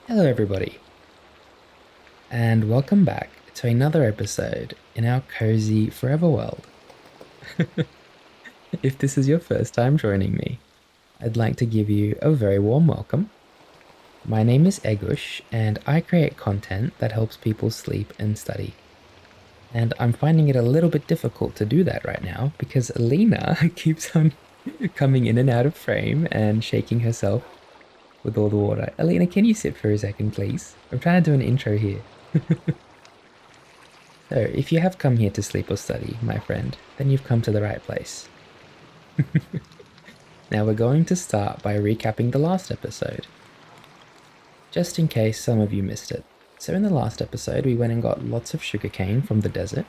Hello, everybody, and welcome back to another episode in our cozy forever world. If this is your first time joining me, I'd like to give you a very warm welcome. My name is Egush, and I create content that helps people sleep and study. And I'm finding it a little bit difficult to do that right now because Alina keeps on coming in and out of frame and shaking herself with all the water. Alina, can you sit for a second, please? I'm trying to do an intro here. So, if you have come here to sleep or study, my friend, then you've come to the right place. Now we're going to start by recapping the last episode, just in case some of you missed it. So in the last episode, we went and got lots of sugarcane from the desert.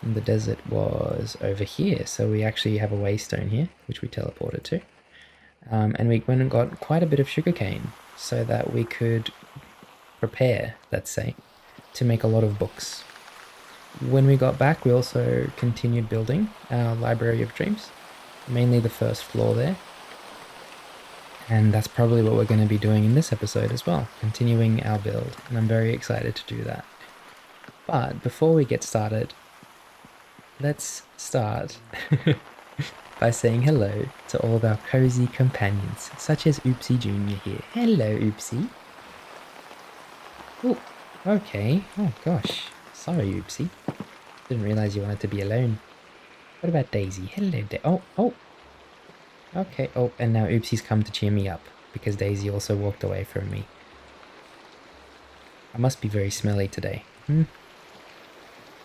And the desert was over here, so we actually have a waystone here, which we teleported to. And we went and got quite a bit of sugarcane so that we could prepare, let's say, to make a lot of books. When we got back, we also continued building our Library of Dreams, mainly the first floor there. And that's probably what we're going to be doing in this episode as well, continuing our build, and I'm very excited to do that. But before we get started, let's start by saying hello to all of our cozy companions, such as Oopsie Jr. here. Hello, Oopsie. Oh, okay. Oh gosh. Sorry, Oopsie. Didn't realize you wanted to be alone. What about Daisy? Hello, oh. Okay, oh, and now Oopsie's come to cheer me up, because Daisy also walked away from me. I must be very smelly today.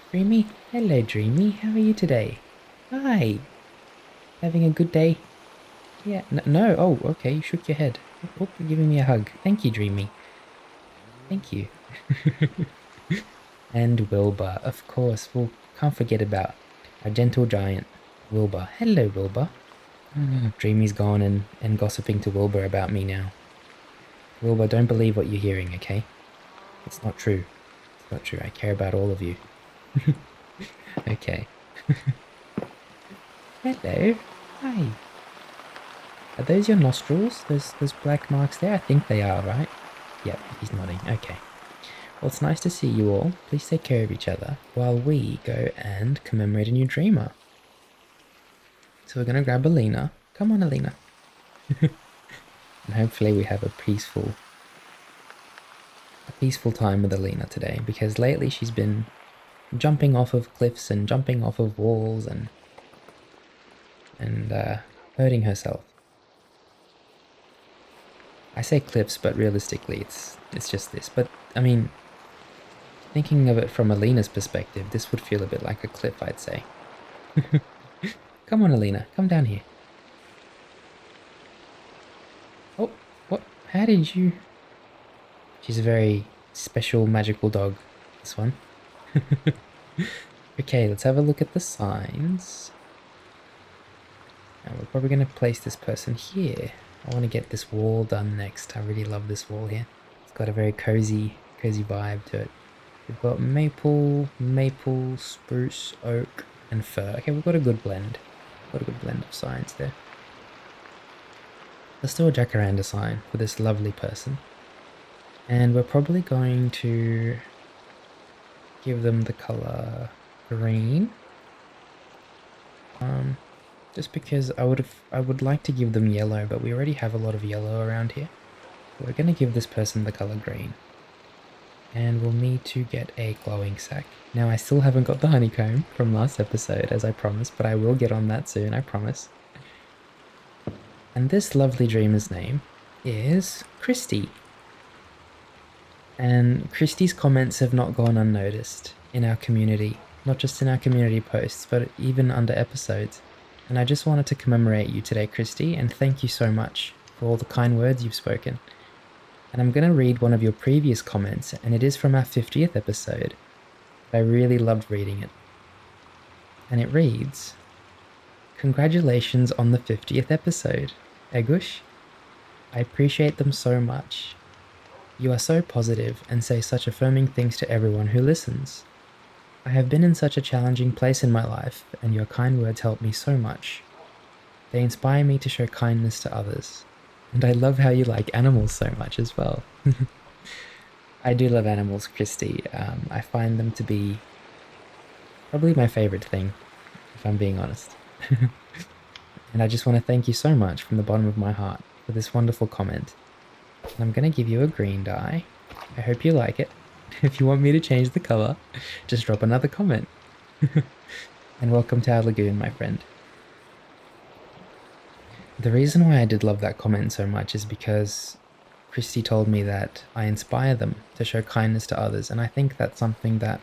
Dreamy? Hello, Dreamy. How are you today? Hi. Having a good day? Yeah, no, oh, okay, you shook your head. Oh, you're giving me a hug. Thank you, Dreamy. Thank you. And Wilbur, of course. Well, can't forget about our gentle giant, Wilbur. Hello, Wilbur. Dreamy's gone and gossiping to Wilbur about me now. Wilbur, don't believe what you're hearing, okay? It's not true. It's not true. I care about all of you. Okay. Hello. Hi. Are those your nostrils? Those black marks there? I think they are, right? Yep, he's nodding. Okay. Well, it's nice to see you all. Please take care of each other while we go and commemorate a new dreamer. So we're going to grab Alina. Come on, Alina. And hopefully we have a peaceful time with Alina today, because lately she's been jumping off of cliffs and jumping off of walls and hurting herself. I say cliffs, but realistically it's just this. But I mean, thinking of it from Alina's perspective, this would feel a bit like a cliff, I'd say. Come on, Alina, come down here. Oh, what? How did you... She's a very special magical dog, this one. Okay, let's have a look at the signs. And we're probably going to place this person here. I want to get this wall done next. I really love this wall here. It's got a very cozy vibe to it. We've got maple, spruce, oak, and fir. Okay, we've got a good blend. Got a good blend of signs there. Let's do a jacaranda sign for this lovely person. And we're probably going to give them the color green. Just because I would like to give them yellow, but we already have a lot of yellow around here. So we're going to give this person the color green. And we'll need to get a glowing sack. Now, I still haven't got the honeycomb from last episode, as I promised, but I will get on that soon, I promise. And this lovely dreamer's name is Christy. And Christy's comments have not gone unnoticed in our community, not just in our community posts, but even under episodes. And I just wanted to commemorate you today, Christy, and thank you so much for all the kind words you've spoken. And I'm going to read one of your previous comments, and it is from our 50th episode. I really loved reading it. And it reads, "Congratulations on the 50th episode, Egush. I appreciate them so much. You are so positive and say such affirming things to everyone who listens. I have been in such a challenging place in my life, and your kind words help me so much. They inspire me to show kindness to others. And I love how you like animals so much as well." I do love animals, Christy. I find them to be probably my favorite thing, if I'm being honest. And I just want to thank you so much from the bottom of my heart for this wonderful comment. And I'm going to give you a green dye. I hope you like it. If you want me to change the color, just drop another comment. And welcome to our lagoon, my friend. The reason why I did love that comment so much is because Christy told me that I inspire them to show kindness to others, and I think that's something that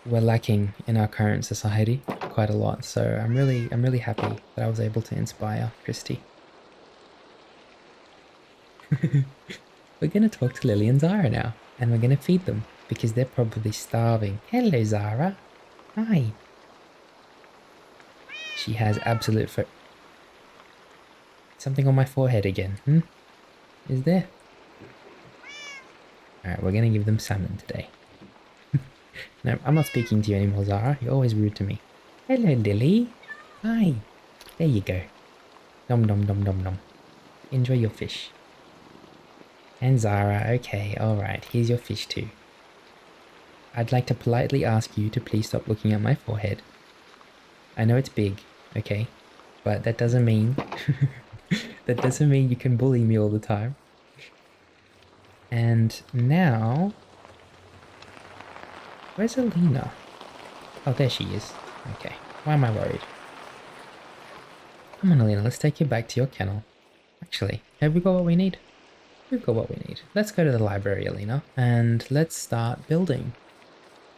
we're lacking in our current society quite a lot. So I'm really happy that I was able to inspire Christy. We're gonna talk to Lily and Zara now, and we're gonna feed them because they're probably starving. Hello, Zara. Hi. She has absolute something on my forehead again. Is there? Alright, we're gonna give them salmon today. No, I'm not speaking to you anymore, Zara. You're always rude to me. Hello, Lily. Hi. There you go. Nom nom nom nom nom. Enjoy your fish. And Zara, okay, alright, here's your fish too. I'd like to politely ask you to please stop looking at my forehead. I know it's big, okay? But that doesn't mean... that doesn't mean you can bully me all the time. And now... Where's Alina? Oh, there she is. Okay, why am I worried? Come on, Alina, let's take you back to your kennel. Actually, have we got what we need? We've got what we need. Let's go to the library, Alina, and let's start building.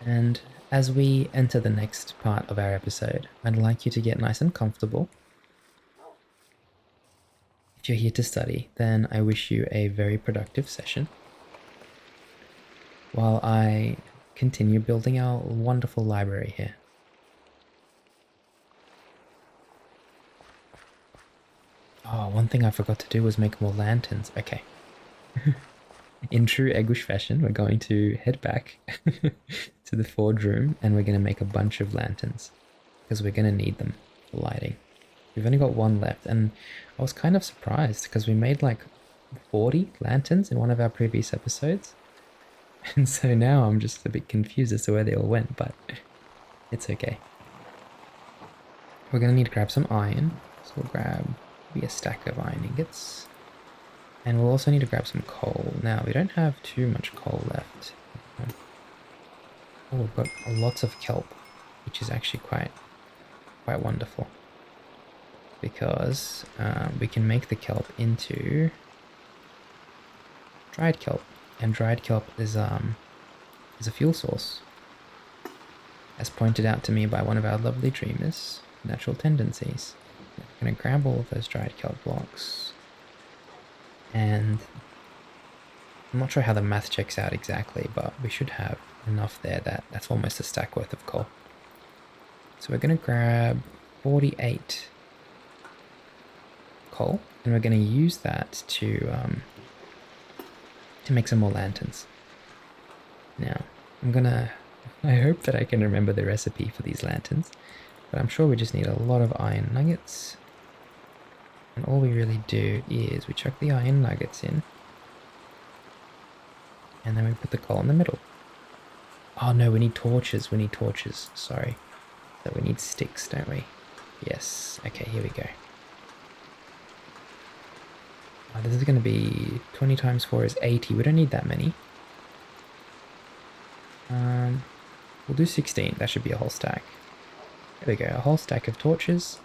And as we enter the next part of our episode, I'd like you to get nice and comfortable. If you're here to study, then I wish you a very productive session while I continue building our wonderful library here. Oh, one thing I forgot to do was make more lanterns. Okay. In true Egush fashion, we're going to head back to the forge room and we're going to make a bunch of lanterns because we're going to need them for lighting. We've only got one left, and I was kind of surprised because we made like 40 lanterns in one of our previous episodes. And so now I'm just a bit confused as to where they all went, but it's okay. We're going to need to grab some iron, so we'll grab maybe a stack of iron ingots. And we'll also need to grab some coal. Now, we don't have too much coal left. Oh, we've got lots of kelp, which is actually quite wonderful. Because we can make the kelp into dried kelp. And dried kelp is a fuel source. As pointed out to me by one of our lovely dreamers, Natural Tendencies. I'm going to grab all of those dried kelp blocks. And I'm not sure how the math checks out exactly, but we should have enough there that's almost a stack worth of coal. So we're going to grab 48 coal, and we're going to use that to make some more lanterns. Now, I hope that I can remember the recipe for these lanterns, but I'm sure we just need a lot of iron nuggets. And all we really do is we chuck the iron nuggets in. And then we put the coal in the middle. Oh no, we need torches. Sorry. So we need sticks, don't we? Yes. Okay, here we go. Oh, this is going to be 20 times 4 is 80. We don't need that many. We'll do 16. That should be a whole stack. There we go. A whole stack of torches.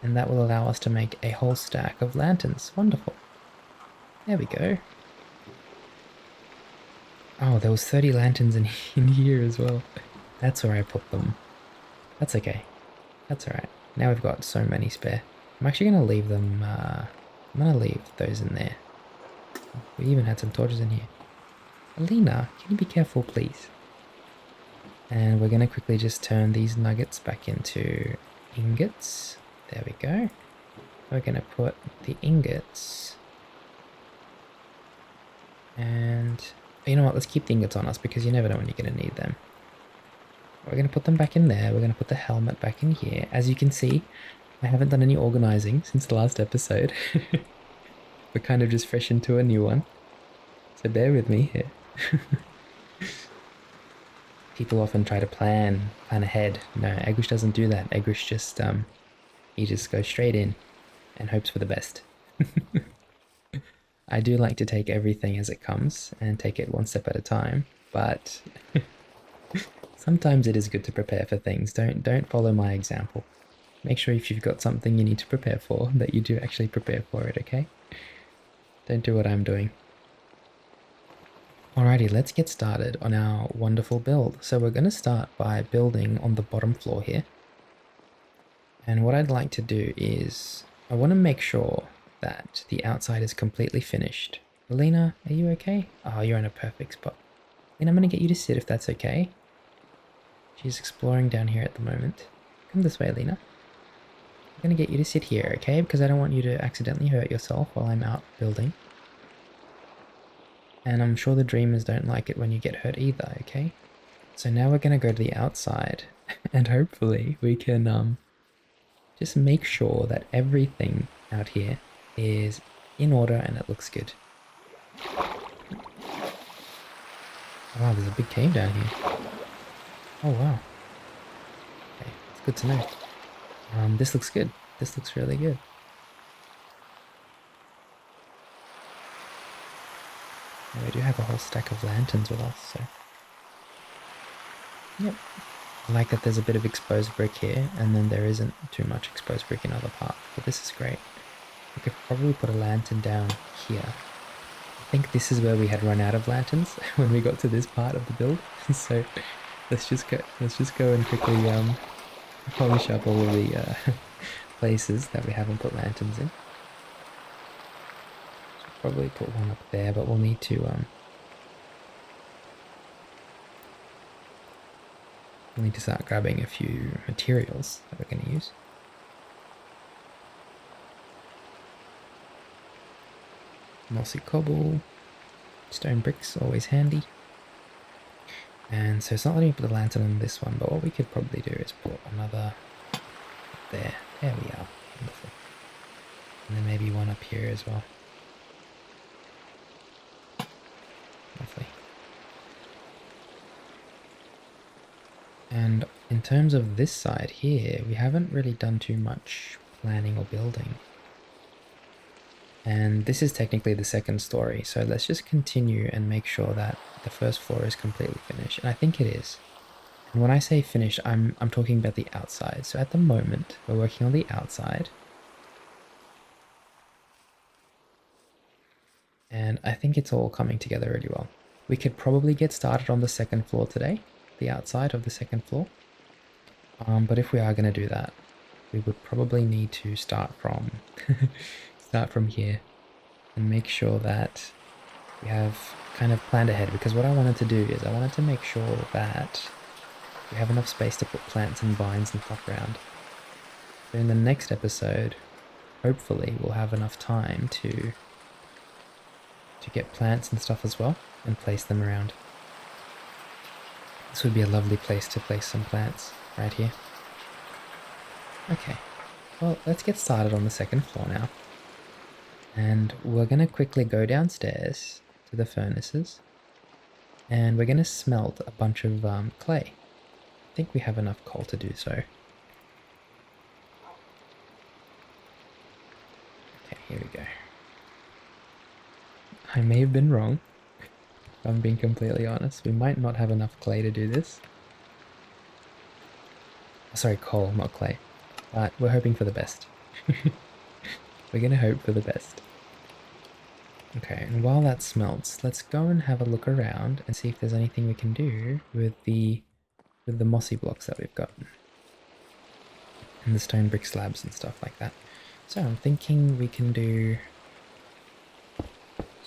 And that will allow us to make a whole stack of lanterns. Wonderful. There we go. Oh, there was 30 lanterns in here as well. That's where I put them. That's okay. That's alright. Now we've got so many spare. I'm actually going to leave them... I'm going to leave those in there. We even had some torches in here. Alina, can you be careful, please? And we're going to quickly just turn these nuggets back into ingots. There we go. We're going to put the ingots. And you know what? Let's keep the ingots on us because you never know when you're going to need them. We're going to put them back in there. We're going to put the helmet back in here. As you can see, I haven't done any organizing since the last episode. We're kind of just fresh into a new one. So bear with me here. People often try to plan ahead. No, Egush doesn't do that. Egush just he just goes straight in and hopes for the best. I do like to take everything as it comes and take it one step at a time, but sometimes it is good to prepare for things. Don't follow my example. Make sure if you've got something you need to prepare for, that you do actually prepare for it, okay? Don't do what I'm doing. Alrighty, let's get started on our wonderful build. So we're going to start by building on the bottom floor here. And what I'd like to do is, I want to make sure that the outside is completely finished. Lena, are you okay? Oh, you're in a perfect spot. Lena, I'm going to get you to sit if that's okay. She's exploring down here at the moment. Come this way, Lena. I'm going to get you to sit here, okay? Because I don't want you to accidentally hurt yourself while I'm out building. And I'm sure the dreamers don't like it when you get hurt either, okay? So now we're going to go to the outside and hopefully we can just make sure that everything out here is in order and it looks good. Oh wow, there's a big cave down here. Oh wow. Okay, it's good to know. This looks good. This looks really good. And we do have a whole stack of lanterns with us, so... Yep. I like that there's a bit of exposed brick here, and then there isn't too much exposed brick in other parts, but this is great. We could probably put a lantern down here. I think this is where we had run out of lanterns when we got to this part of the build, so let's just go and quickly polish up all of the places that we haven't put lanterns in. Should probably put one up there, but we'll need to start grabbing a few materials that we're going to use. Mossy cobble, stone bricks, always handy. And so it's not letting me put a lantern on this one, but what we could probably do is put another up there. There we are. Wonderful. And then maybe one up here as well. Lovely. And in terms of this side here, we haven't really done too much planning or building. And this is technically the second story, so let's just continue and make sure that the first floor is completely finished. And I think it is. And when I say finished, I'm talking about the outside. So at the moment, we're working on the outside. And I think it's all coming together really well. We could probably get started on the second floor today, the outside of the second floor. But if we are going to do that, we would probably need to start from here and make sure that we have kind of planned ahead, because what I wanted to do is I wanted to make sure that we have enough space to put plants and vines and stuff around. So in the next episode, hopefully we'll have enough time to get plants and stuff as well and place them around. This would be a lovely place to place some plants right here. Okay, well, let's get started on the second floor now. And we're going to quickly go downstairs to the furnaces and we're going to smelt a bunch of clay. I think we have enough coal to do so. Okay, here we go. I may have been wrong, if I'm being completely honest. We might not have enough clay to do this. Sorry, coal, not clay. But we're hoping for the best. We're going to hope for the best. Okay, and while that smelts, let's go and have a look around and see if there's anything we can do with the mossy blocks that we've got. And the stone brick slabs and stuff like that. So I'm thinking we can do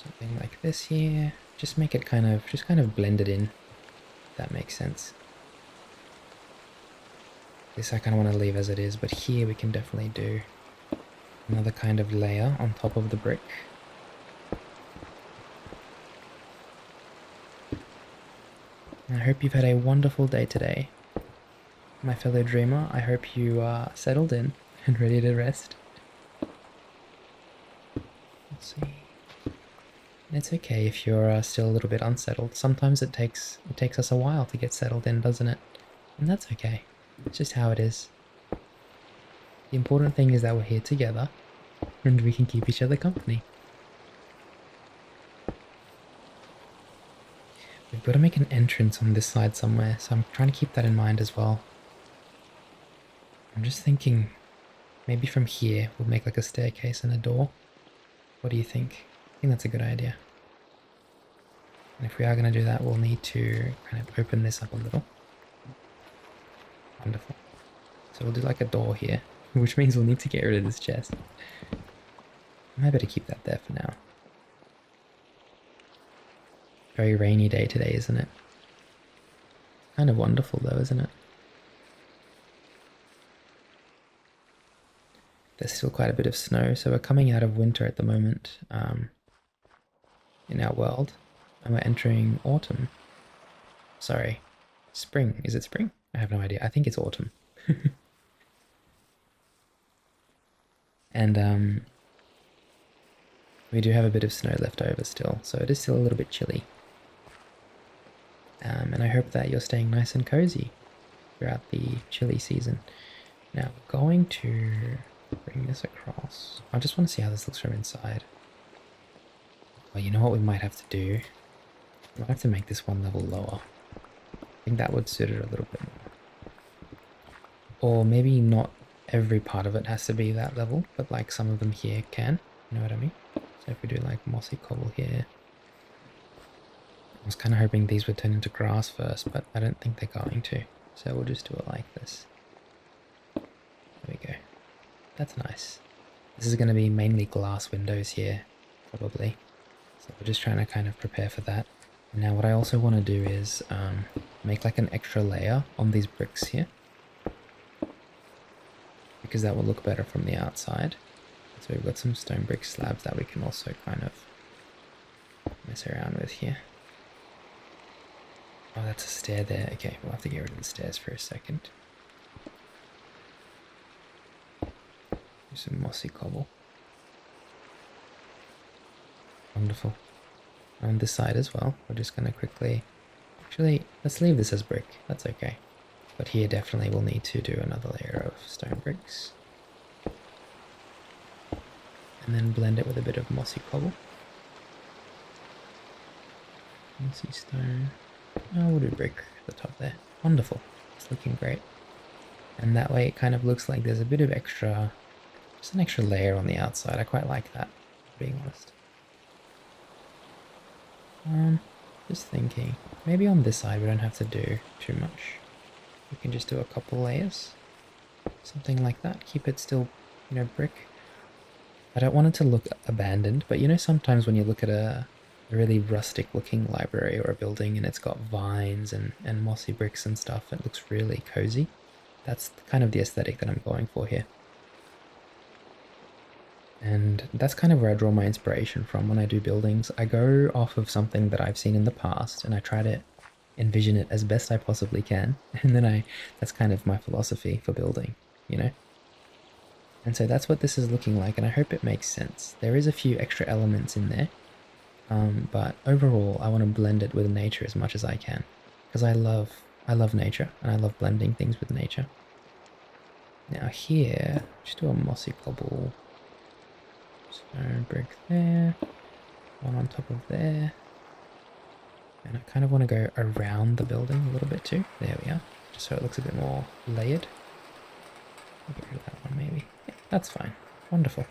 something like this here. Just make it kind of blend it in, if that makes sense. This I kind of want to leave as it is, but here we can definitely do another kind of layer on top of the brick. I hope you've had a wonderful day today, my fellow dreamer. I hope you are settled in and ready to rest. Let's see. And it's okay if you're still a little bit unsettled. Sometimes it takes us a while to get settled in, doesn't it? And that's okay. It's just how it is. The important thing is that we're here together and we can keep each other company. We've got to make an entrance on this side somewhere, so I'm trying to keep that in mind as well. I'm just thinking maybe from here we'll make like a staircase and a door. What do you think? I think that's a good idea. And if we are going to do that, we'll need to kind of open this up a little. Wonderful. So we'll do like a door here, which means we'll need to get rid of this chest. I might better keep that there for now. Very rainy day today, isn't it? Kind of wonderful though, isn't it? There's still quite a bit of snow, so we're coming out of winter at the moment in our world, and we're entering autumn. Sorry, spring. Is it spring? I have no idea. I think it's autumn. And we do have a bit of snow left over still, so it is still a little bit chilly. And I hope that you're staying nice and cozy throughout the chilly season. Now, we're going to bring this across. I just want to see how this looks from inside. Well, you know what we might have to do? We might have to make this one level lower. I think that would suit it a little bit more. Or maybe not every part of it has to be that level, but like some of them here can. You know what I mean? So if we do like mossy cobble here. I was kind of hoping these would turn into grass first, but I don't think they're going to. So we'll just do it like this. There we go. That's nice. This is going to be mainly glass windows here, probably. So we're just trying to kind of prepare for that. Now what I also want to do is make like an extra layer on these bricks here, because that will look better from the outside. So we've got some stone brick slabs that we can also kind of mess around with here. Oh, that's a stair there. Okay, we'll have to get rid of the stairs for a second. Do some mossy cobble. Wonderful. On this side as well, we're just going to quickly... Actually, let's leave this as brick. That's okay. But here definitely we'll need to do another layer of stone bricks. And then blend it with a bit of mossy cobble. Mossy stone. Oh, we'll do brick at the top there. Wonderful. It's looking great. And that way it kind of looks like there's a bit of extra, just an extra layer on the outside. I quite like that, being honest. Just thinking, maybe on this side we don't have to do too much. We can just do a couple layers. Something like that. Keep it still, you know, brick. I don't want it to look abandoned, but you know sometimes when you look at a really rustic looking library or a building and it's got vines and mossy bricks and stuff, it looks really cozy. That's kind of the aesthetic that I'm going for here. And that's kind of where I draw my inspiration from when I do buildings. I go off of something that I've seen in the past and I try to envision it as best I possibly can. And then that's kind of my philosophy for building, you know? And so that's what this is looking like, and I hope it makes sense. There is a few extra elements in there, but overall I want to blend it with nature as much as I can, because I love nature, and I love blending things with nature. Now here, just do a mossy cobble, stone brick there, one on top of there, and I kind of want to go around the building a little bit too. There we are, just so it looks a bit more layered. I'll get rid of that one maybe. Yeah, that's fine. Wonderful.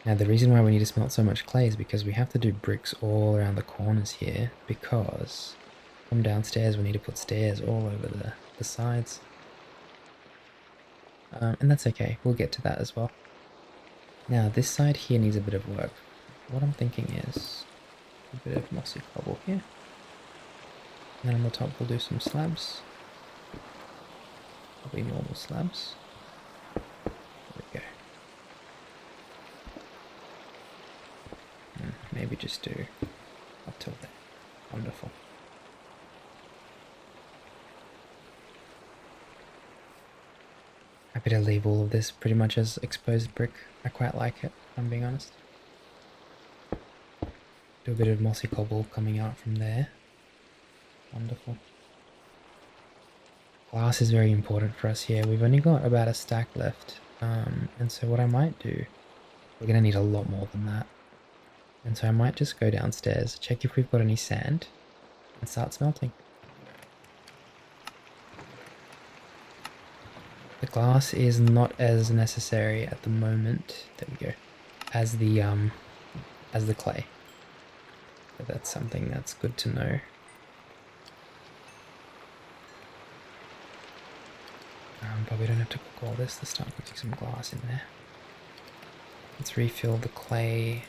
Now the reason why we need to smelt so much clay is because we have to do bricks all around the corners here, because from downstairs we need to put stairs all over the sides. And that's okay, we'll get to that as well. Now this side here needs a bit of work. What I'm thinking is a bit of mossy cobble here. And then on the top we'll do some slabs. Probably normal slabs. There we go. And maybe just do up till there. Wonderful. Happy to leave all of this pretty much as exposed brick. I quite like it, if I'm being honest. Do a bit of mossy cobble coming out from there. Wonderful. Glass is very important for us here. We've only got about a stack left. And so what I might do, we're going to need a lot more than that. And so I might just go downstairs, check if we've got any sand, and start smelting. The glass is not as necessary at the moment, there we go, as the clay. But that's something that's good to know. But we don't have to cook all this, let's start putting some glass in there. Let's refill the clay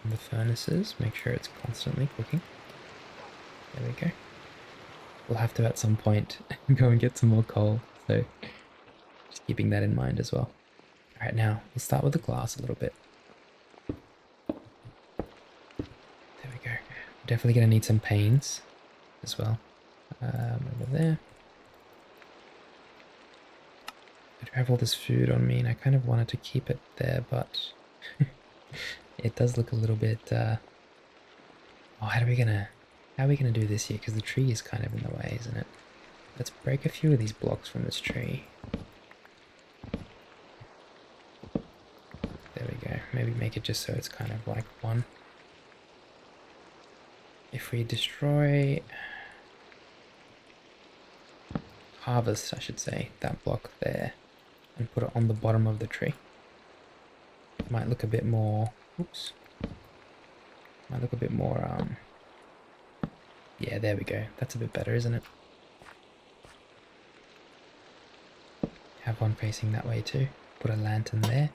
in the furnaces, make sure it's constantly cooking. There we go. We'll have to at some point go and get some more coal, so just keeping that in mind as well. Alright, now we'll start with the glass a little bit. There we go. We're definitely going to need some panes as well. Over there. I do have all this food on me and I kind of wanted to keep it there, but it does look a little bit... Oh, how are we gonna do this here? Because the tree is kind of in the way, isn't it? Let's break a few of these blocks from this tree. There we go. Maybe make it just so it's kind of like one. If we destroy... harvest, I should say, that block there, and put it on the bottom of the tree. It might look a bit more... Oops. Might look a bit more, yeah, there we go. That's a bit better, isn't it? Have one facing that way too. Put a lantern there.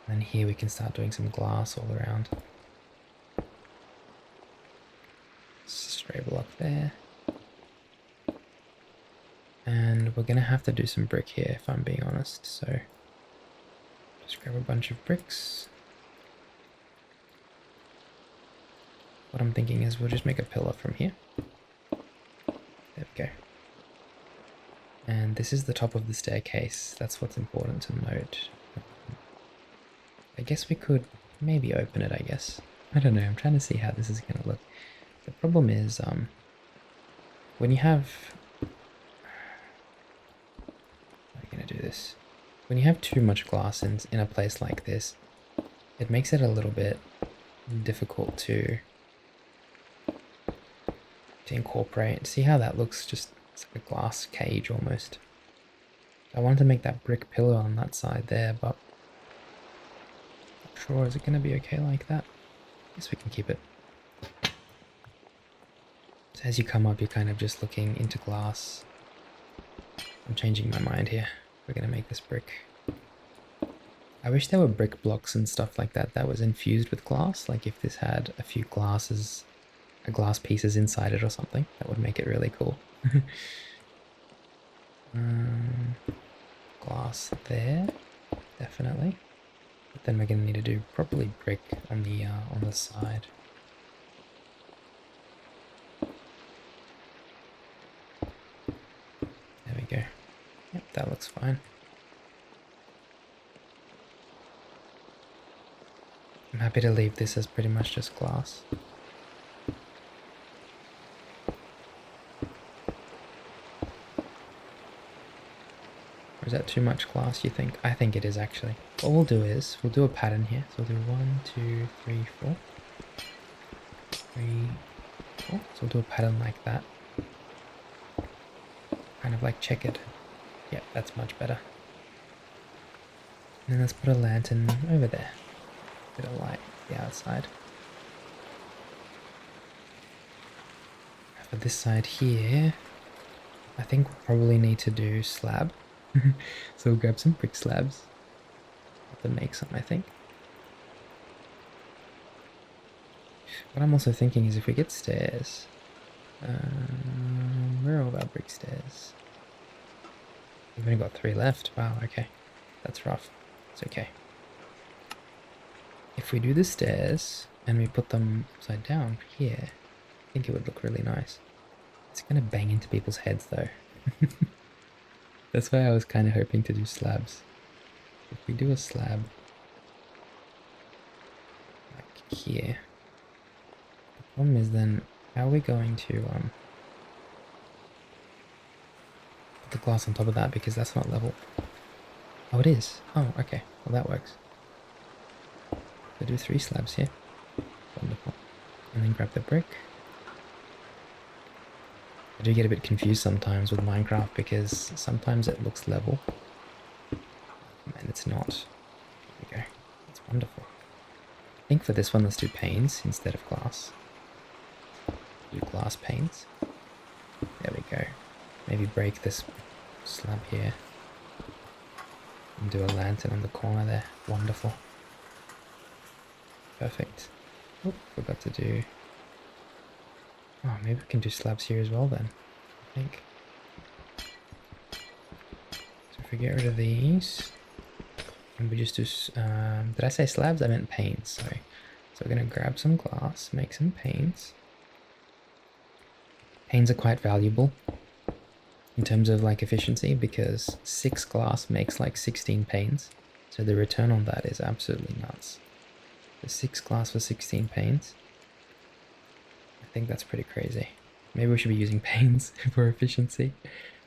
And then here we can start doing some glass all around. Stray block there. And we're going to have to do some brick here, if I'm being honest. So just grab a bunch of bricks. What I'm thinking is we'll just make a pillar from here. There we go. And this is the top of the staircase. That's what's important to note. I guess we could maybe open it, I guess. I don't know, I'm trying to see how this is going to look. The problem is, when you have... How are we going to do this? When you have too much glass in a place like this, it makes it a little bit difficult to incorporate. See how that looks? Just it's like a glass cage almost. I wanted to make that brick pillar on that side there, but not sure, is it going to be okay like that? I guess we can keep it. So as you come up, you're kind of just looking into glass. I'm changing my mind here. We're going to make this brick. I wish there were brick blocks and stuff like that that was infused with glass. Like if this had a few glass pieces inside it or something, that would make it really cool. Glass there, definitely. But then we're going to need to do properly brick on the side. There we go. Yep, that looks fine. I'm happy to leave this as pretty much just glass. Or is that too much glass, you think? I think it is actually. What we'll do is, we'll do a pattern here. So we'll do 1, 2, 3, 4. 3, 4. So we'll do a pattern like that. Kind of like checkered. Yep, that's much better. And then let's put a lantern over there. Bit of light the outside. For this side here, I think we'll probably need to do slab. So we'll grab some brick slabs. Have to make some, I think. What I'm also thinking is if we get stairs, where are all our brick stairs? We've only got 3 left. Wow, okay. That's rough. It's okay. If we do the stairs and we put them upside down here, I think it would look really nice. It's going to bang into people's heads though. That's why I was kind of hoping to do slabs. If we do a slab like here, Problem is then, how are we going to put the glass on top of that, because that's not level. Oh, it is. Oh, okay. Well, that works. So do 3 slabs here. Wonderful. And then grab the brick. I do get a bit confused sometimes with Minecraft because sometimes it looks level and it's not. There we go. That's wonderful. I think for this one, let's do panes instead of glass. Do glass panes. There we go. Maybe break this slab here and do a lantern on the corner there. Wonderful. Perfect. Oh, forgot to do... Oh, maybe we can do slabs here as well then, I think. So if we get rid of these, and we just do... did I say slabs? I meant panes, sorry. So we're going to grab some glass, make some panes. Panes are quite valuable in terms of like efficiency because 6 glass makes like 16 panes. So the return on that is absolutely nuts. So 6 glass for 16 panes. I think that's pretty crazy. Maybe we should be using panes for efficiency.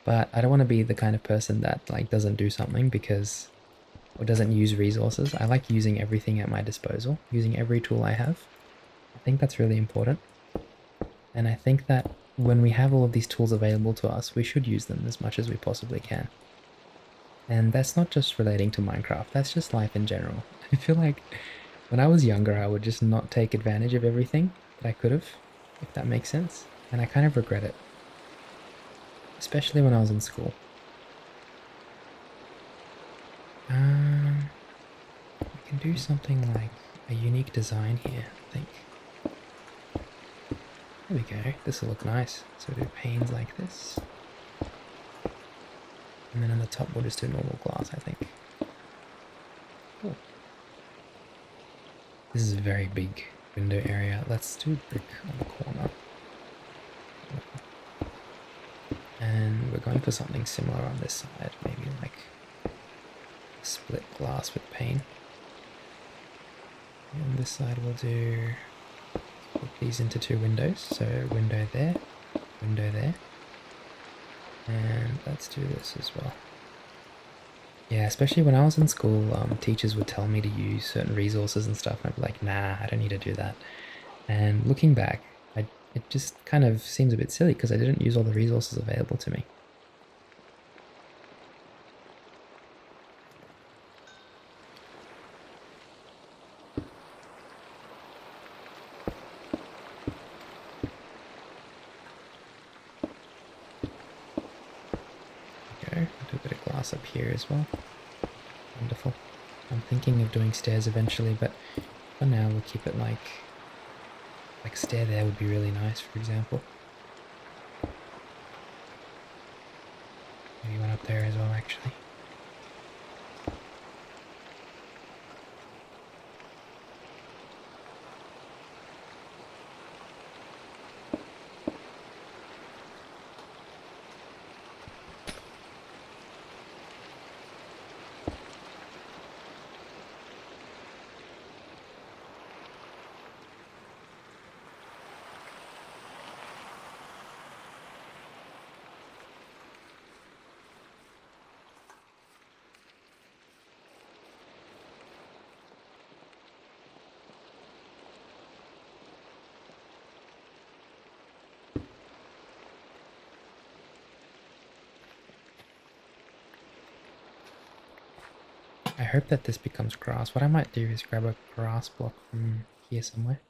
But I don't want to be the kind of person that like doesn't do something because... or doesn't use resources. I like using everything at my disposal, using every tool I have. I think that's really important. And I think that when we have all of these tools available to us, we should use them as much as we possibly can. And that's not just relating to Minecraft, that's just life in general. I feel like when I was younger, I would just not take advantage of everything that I could have, if that makes sense. And I kind of regret it. Especially when I was in school. We can do something like a unique design here, I think. There we go, this will look nice. So do panes like this. And then on the top we'll just do normal glass, I think. Cool. This is a very big window area. Let's do brick on the corner. And we're going for something similar on this side, maybe like split glass with pane. And on this side we'll do... put these into 2 windows, so window there, and let's do this as well. Yeah, especially when I was in school, teachers would tell me to use certain resources and stuff, and I'd be like, nah, I don't need to do that. And looking back, it just kind of seems a bit silly because I didn't use all the resources available to me. Up here as well. Wonderful. I'm thinking of doing stairs eventually, but for now we'll keep it like stair there would be really nice, for example. Maybe one up there as well, actually. I hope that this becomes grass. What I might do is grab a grass block from here somewhere.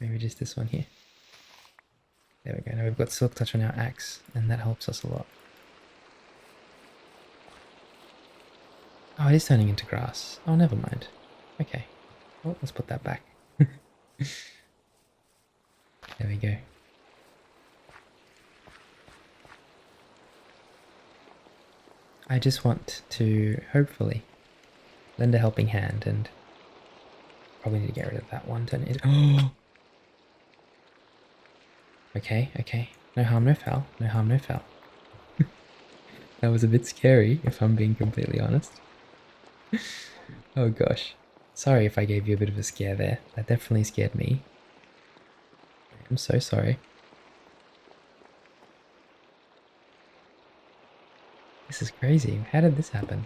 Maybe just this one here. There we go. Now we've got silk touch on our axe, and that helps us a lot. Oh, it is turning into grass. Oh, never mind. Okay. Well, let's put that back. There we go. I just want to, hopefully, lend a helping hand and probably need to get rid of that one. Turn it. Oh! Okay, okay. No harm, no foul. No harm, no foul. That was a bit scary, if I'm being completely honest. Oh gosh. Sorry if I gave you a bit of a scare there. That definitely scared me. I'm so sorry. This is crazy. How did this happen?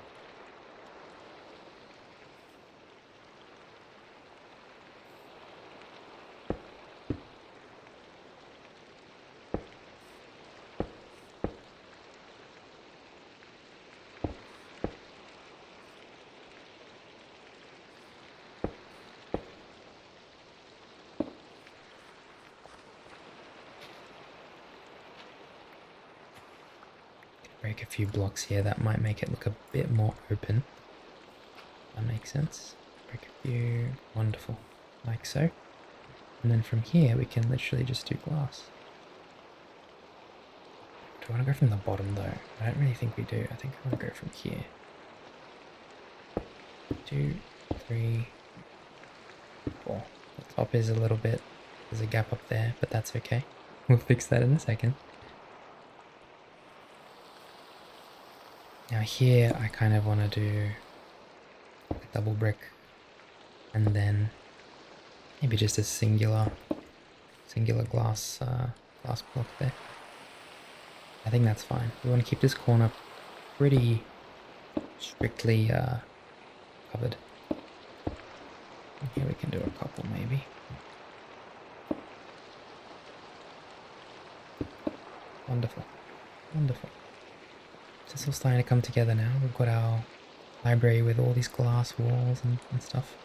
Break a few blocks here, that might make it look a bit more open. That makes sense. Break a few, wonderful, like so. And then from here we can literally just do glass. Do I want to go from the bottom though? I don't really think we do. I think I want to go from here. 2, 3, 4. The top is a little bit, there's a gap up there, but that's okay. We'll fix that in a second. Now here I kind of want to do a double brick and then maybe just a singular glass block there. I think that's fine. We want to keep this corner pretty strictly covered. And here we can do a couple maybe. Wonderful, wonderful. So it's all starting to come together now. We've got our library with all these glass walls and stuff.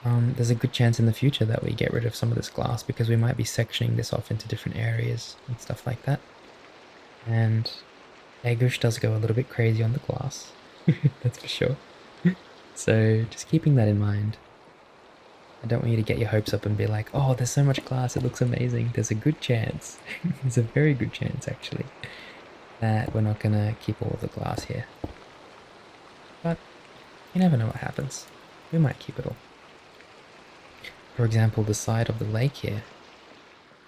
There's a good chance in the future that we get rid of some of this glass because we might be sectioning this off into different areas and stuff like that. And Egush does go a little bit crazy on the glass, that's for sure. So just keeping that in mind. I don't want you to get your hopes up and be like, oh, there's so much glass, it looks amazing. There's a good chance, there's a very good chance actually, that we're not going to keep all of the glass here. But you never know what happens. We might keep it all. For example, the side of the lake here,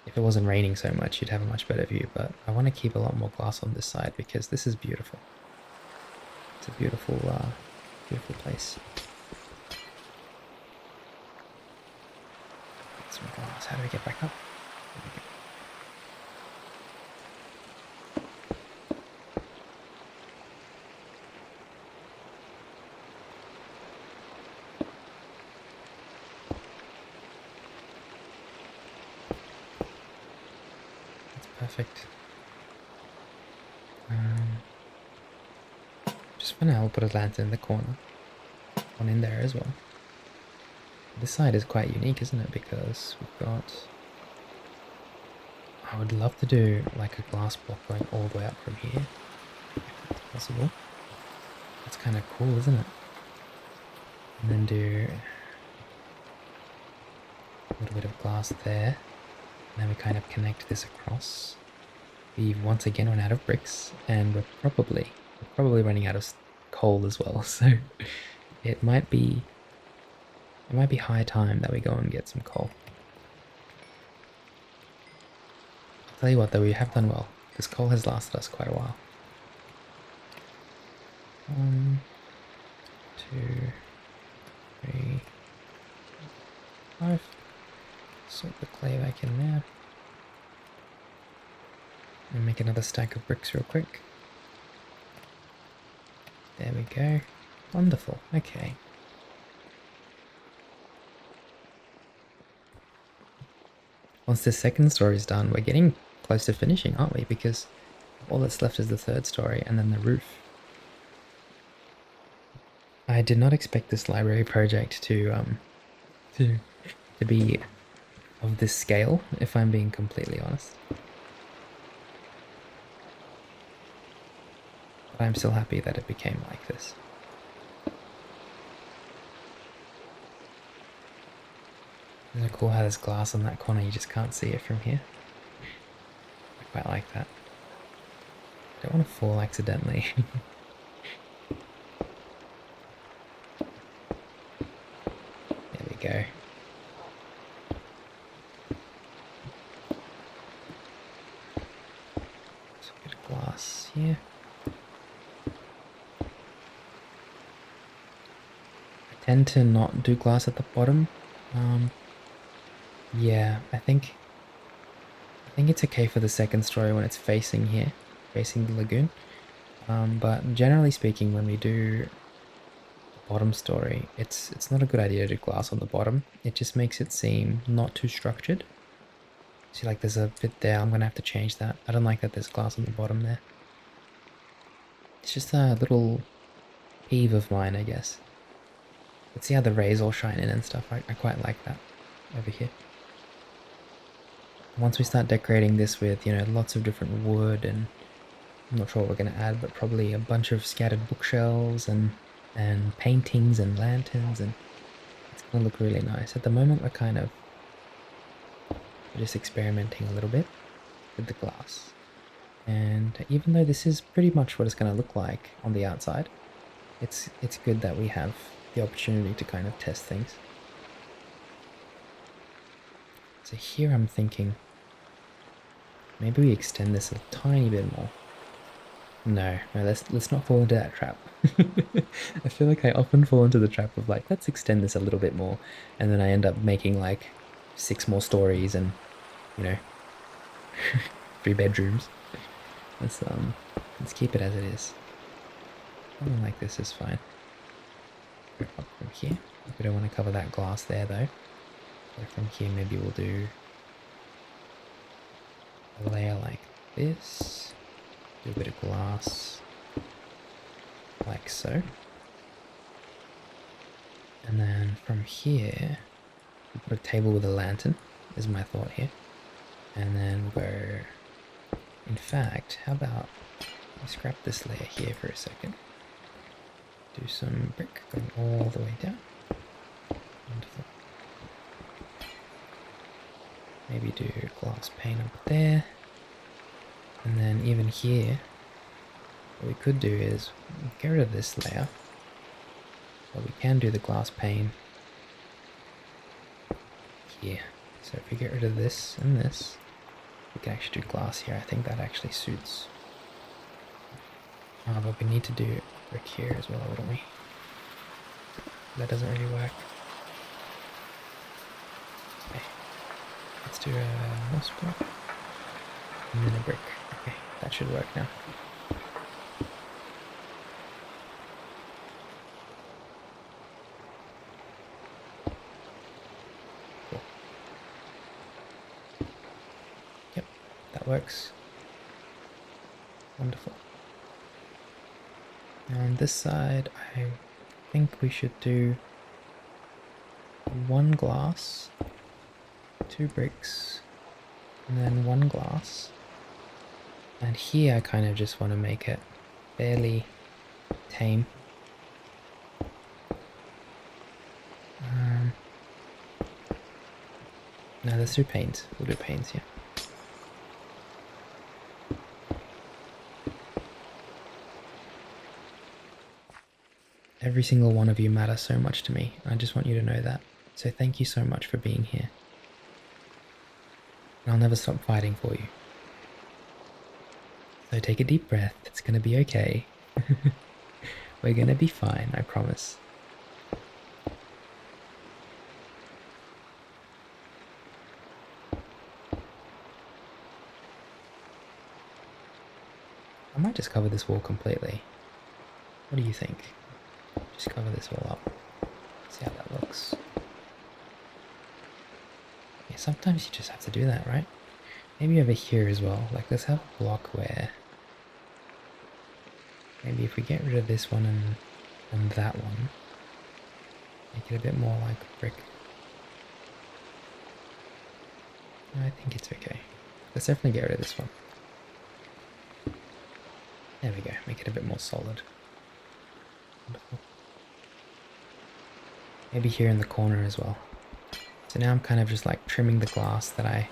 if it wasn't raining so much, you'd have a much better view, but I want to keep a lot more glass on this side because this is beautiful. It's a beautiful, beautiful place. Some glass. How do we get back up? There we go. Perfect. Just for now, we'll put a lantern in the corner. One in there as well. This side is quite unique, isn't it? Because we've got... I would love to do like a glass block going all the way up from here, if that's possible. That's kind of cool, isn't it? And then do a little bit of glass there. And then we kind of connect this across. We've once again run out of bricks, and we're probably running out of coal as well. So it might be high time that we go and get some coal. I'll tell you what though, we have done well. This coal has lasted us quite a while. 1, 2, 3, 5. Sort the clay back in there. And make another stack of bricks real quick. There we go. Wonderful. Okay. Once the second story is done, we're getting close to finishing, aren't we? Because all that's left is the third story and then the roof. I did not expect this library project to be of this scale, if I'm being completely honest. But I'm still happy that it became like this. Isn't it cool how there's glass on that corner, you just can't see it from here? I quite like that. I don't want to fall accidentally. There we go. Just a bit of glass here. I tend to not do glass at the bottom. Yeah, I think think it's okay for the second story when it's facing here, facing the lagoon. But generally speaking, when we do the bottom story, it's not a good idea to do glass on the bottom. It just makes it seem not too structured. See, like there's a bit there, I'm gonna have to change that. I don't like that there's glass on the bottom there. It's just a little peeve of mine, I guess. But see how the rays all shine in and stuff? I quite like that over here. Once we start decorating this with, lots of different wood, and I'm not sure what we're going to add, but probably a bunch of scattered bookshelves and paintings and lanterns, and it's going to look really nice. At the moment, we're just experimenting a little bit with the glass. And even though this is pretty much what it's going to look like on the outside, it's good that we have the opportunity to kind of test things. So here I'm thinking maybe we extend this a tiny bit more. No, let's not fall into that trap. I feel like I often fall into the trap of like, let's extend this a little bit more, and then I end up making like 6 more stories and, you know, 3 bedrooms. Let's keep it as it is. Something like this is fine. Go up from here. We don't want to cover that glass there though. So from here maybe we'll do a layer like this. Do a bit of glass like so. And then from here, we'll put a table with a lantern, is my thought here. And then we'll go, in fact, how about we scrap this layer here for a second. Do some brick going all the way down. Wonderful. Maybe do glass pane up there. And then even here, what we could do is get rid of this layer. But we can do the glass pane here. So if we get rid of this and this, we can actually do glass here. I think that actually suits. But we need to do brick here as well, don't we? That doesn't really work. Okay. Let's do a moss block and then a brick. Okay, that should work now. Cool. Yep, that works. Wonderful. Now on this side, I think we should do 1 glass, 2 bricks, and then 1 glass. And here I kind of just want to make it fairly tame. No, let's do paint. We'll do paints here. Every single one of you matter so much to me. I just want you to know that. So thank you so much for being here. And I'll never stop fighting for you. So take a deep breath. It's going to be okay. We're going to be fine, I promise. I might just cover this wall completely. What do you think? Just cover this all up. See how that looks. Yeah, sometimes you just have to do that, right? Maybe over here as well. Like, let's have a block where maybe if we get rid of this one and that one, make it a bit more like brick. I think it's okay. Let's definitely get rid of this one. There we go. Make it a bit more solid. Wonderful. Maybe here in the corner as well. So now I'm kind of just like trimming the glass that I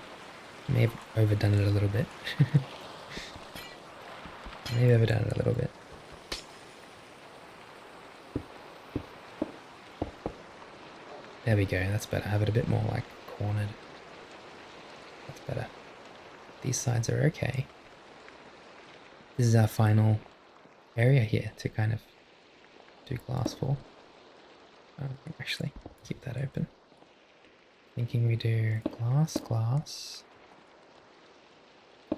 may have overdone it a little bit. Maybe overdone it a little bit. There we go, that's better. Have it a bit more like cornered. That's better. These sides are okay. This is our final area here to kind of do glass for. Actually, keep that open. Thinking we do glass, glass,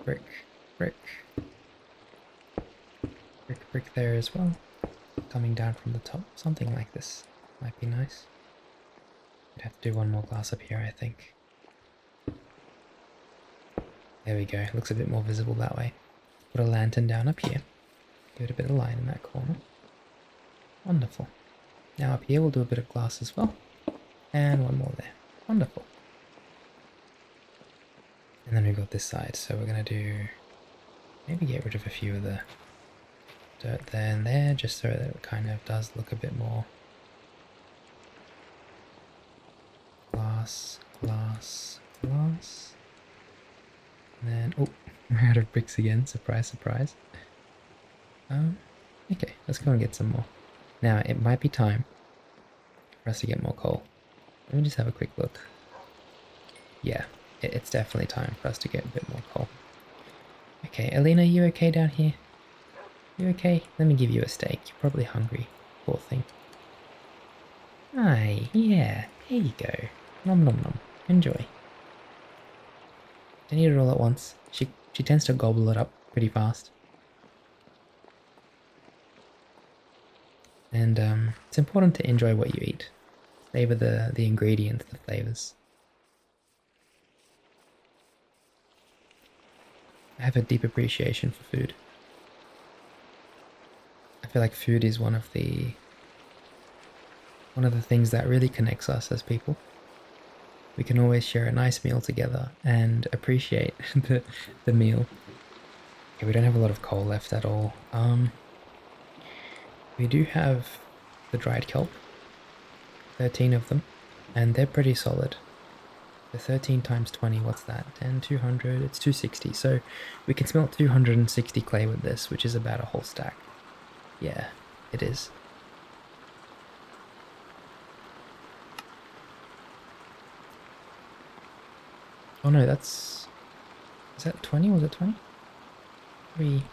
brick, brick, brick, brick there as well. Coming down from the top, something like this might be nice. I'd have to do one more glass up here, I think. There we go, looks a bit more visible that way. Put a lantern down up here. Give it a bit of light in that corner. Wonderful. Now up here we'll do a bit of glass as well. And one more there. Wonderful. And then we've got this side, so we're going to do... maybe get rid of a few of the dirt there and there, just so that it kind of does look a bit more glass, glass, glass. And then, oh, we're out of bricks again, surprise, surprise. Okay, let's go and get some more. Now, it might be time for us to get more coal. Let me just have a quick look. Yeah, it's definitely time for us to get a bit more coal. Okay, Alina, you okay down here? You okay? Let me give you a steak. You're probably hungry. Poor thing. Aye, yeah. Here you go. Nom nom nom. Enjoy. Don't eat it all at once. She tends to gobble it up pretty fast. And it's important to enjoy what you eat. Savor the ingredients, the flavors. I have a deep appreciation for food. I feel like food is one of the things that really connects us as people. We can always share a nice meal together and appreciate the meal. Okay, we don't have a lot of coal left at all. We do have the dried kelp, 13 of them, and they're pretty solid. The 13 times 20, what's that? 10, 200, it's 260. So we can smelt 260 clay with this, which is about a whole stack. Yeah, it is. Oh no, is that 20? Was it 20? 3.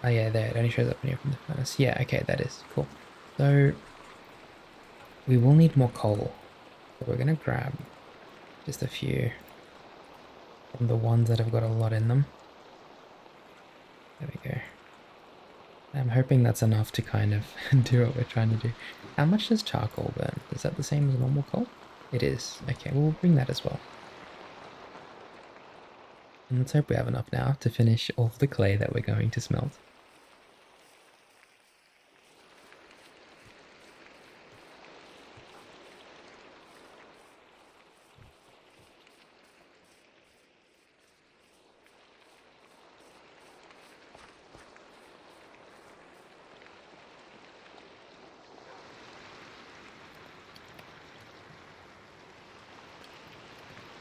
Oh yeah, there, it only shows up when you're from the furnace. Yeah, okay, that is cool. So we will need more coal. So we're gonna grab just a few from the ones that have got a lot in them. There we go. I'm hoping that's enough to kind of do what we're trying to do. How much does charcoal burn? Is that the same as normal coal? It is. Okay, we'll bring that as well. And let's hope we have enough now to finish off the clay that we're going to smelt.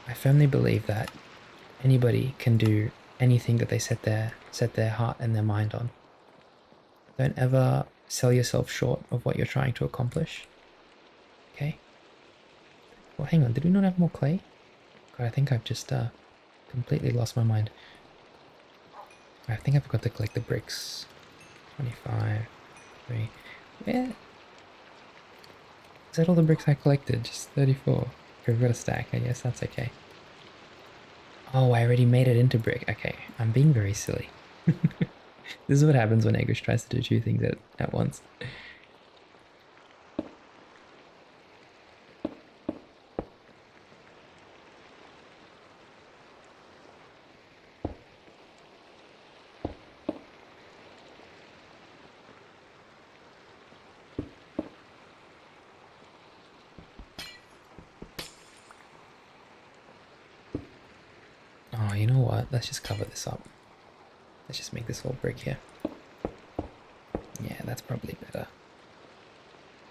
I firmly believe that anybody can do anything that they set their heart and their mind on. Don't ever sell yourself short of what you're trying to accomplish. Okay? Well, hang on, did we not have more clay? God, I think I've just completely lost my mind. I think I forgot to collect the bricks. 25, 3. Where? Is that all the bricks I collected? Just 34. Okay, we've got a stack, I guess that's okay. Oh, I already made it into brick. Okay, I'm being very silly. This is what happens when Egush tries to do two things at once. Oh, you know what? Let's just cover this up. Let's just make this all brick here. Yeah, that's probably better.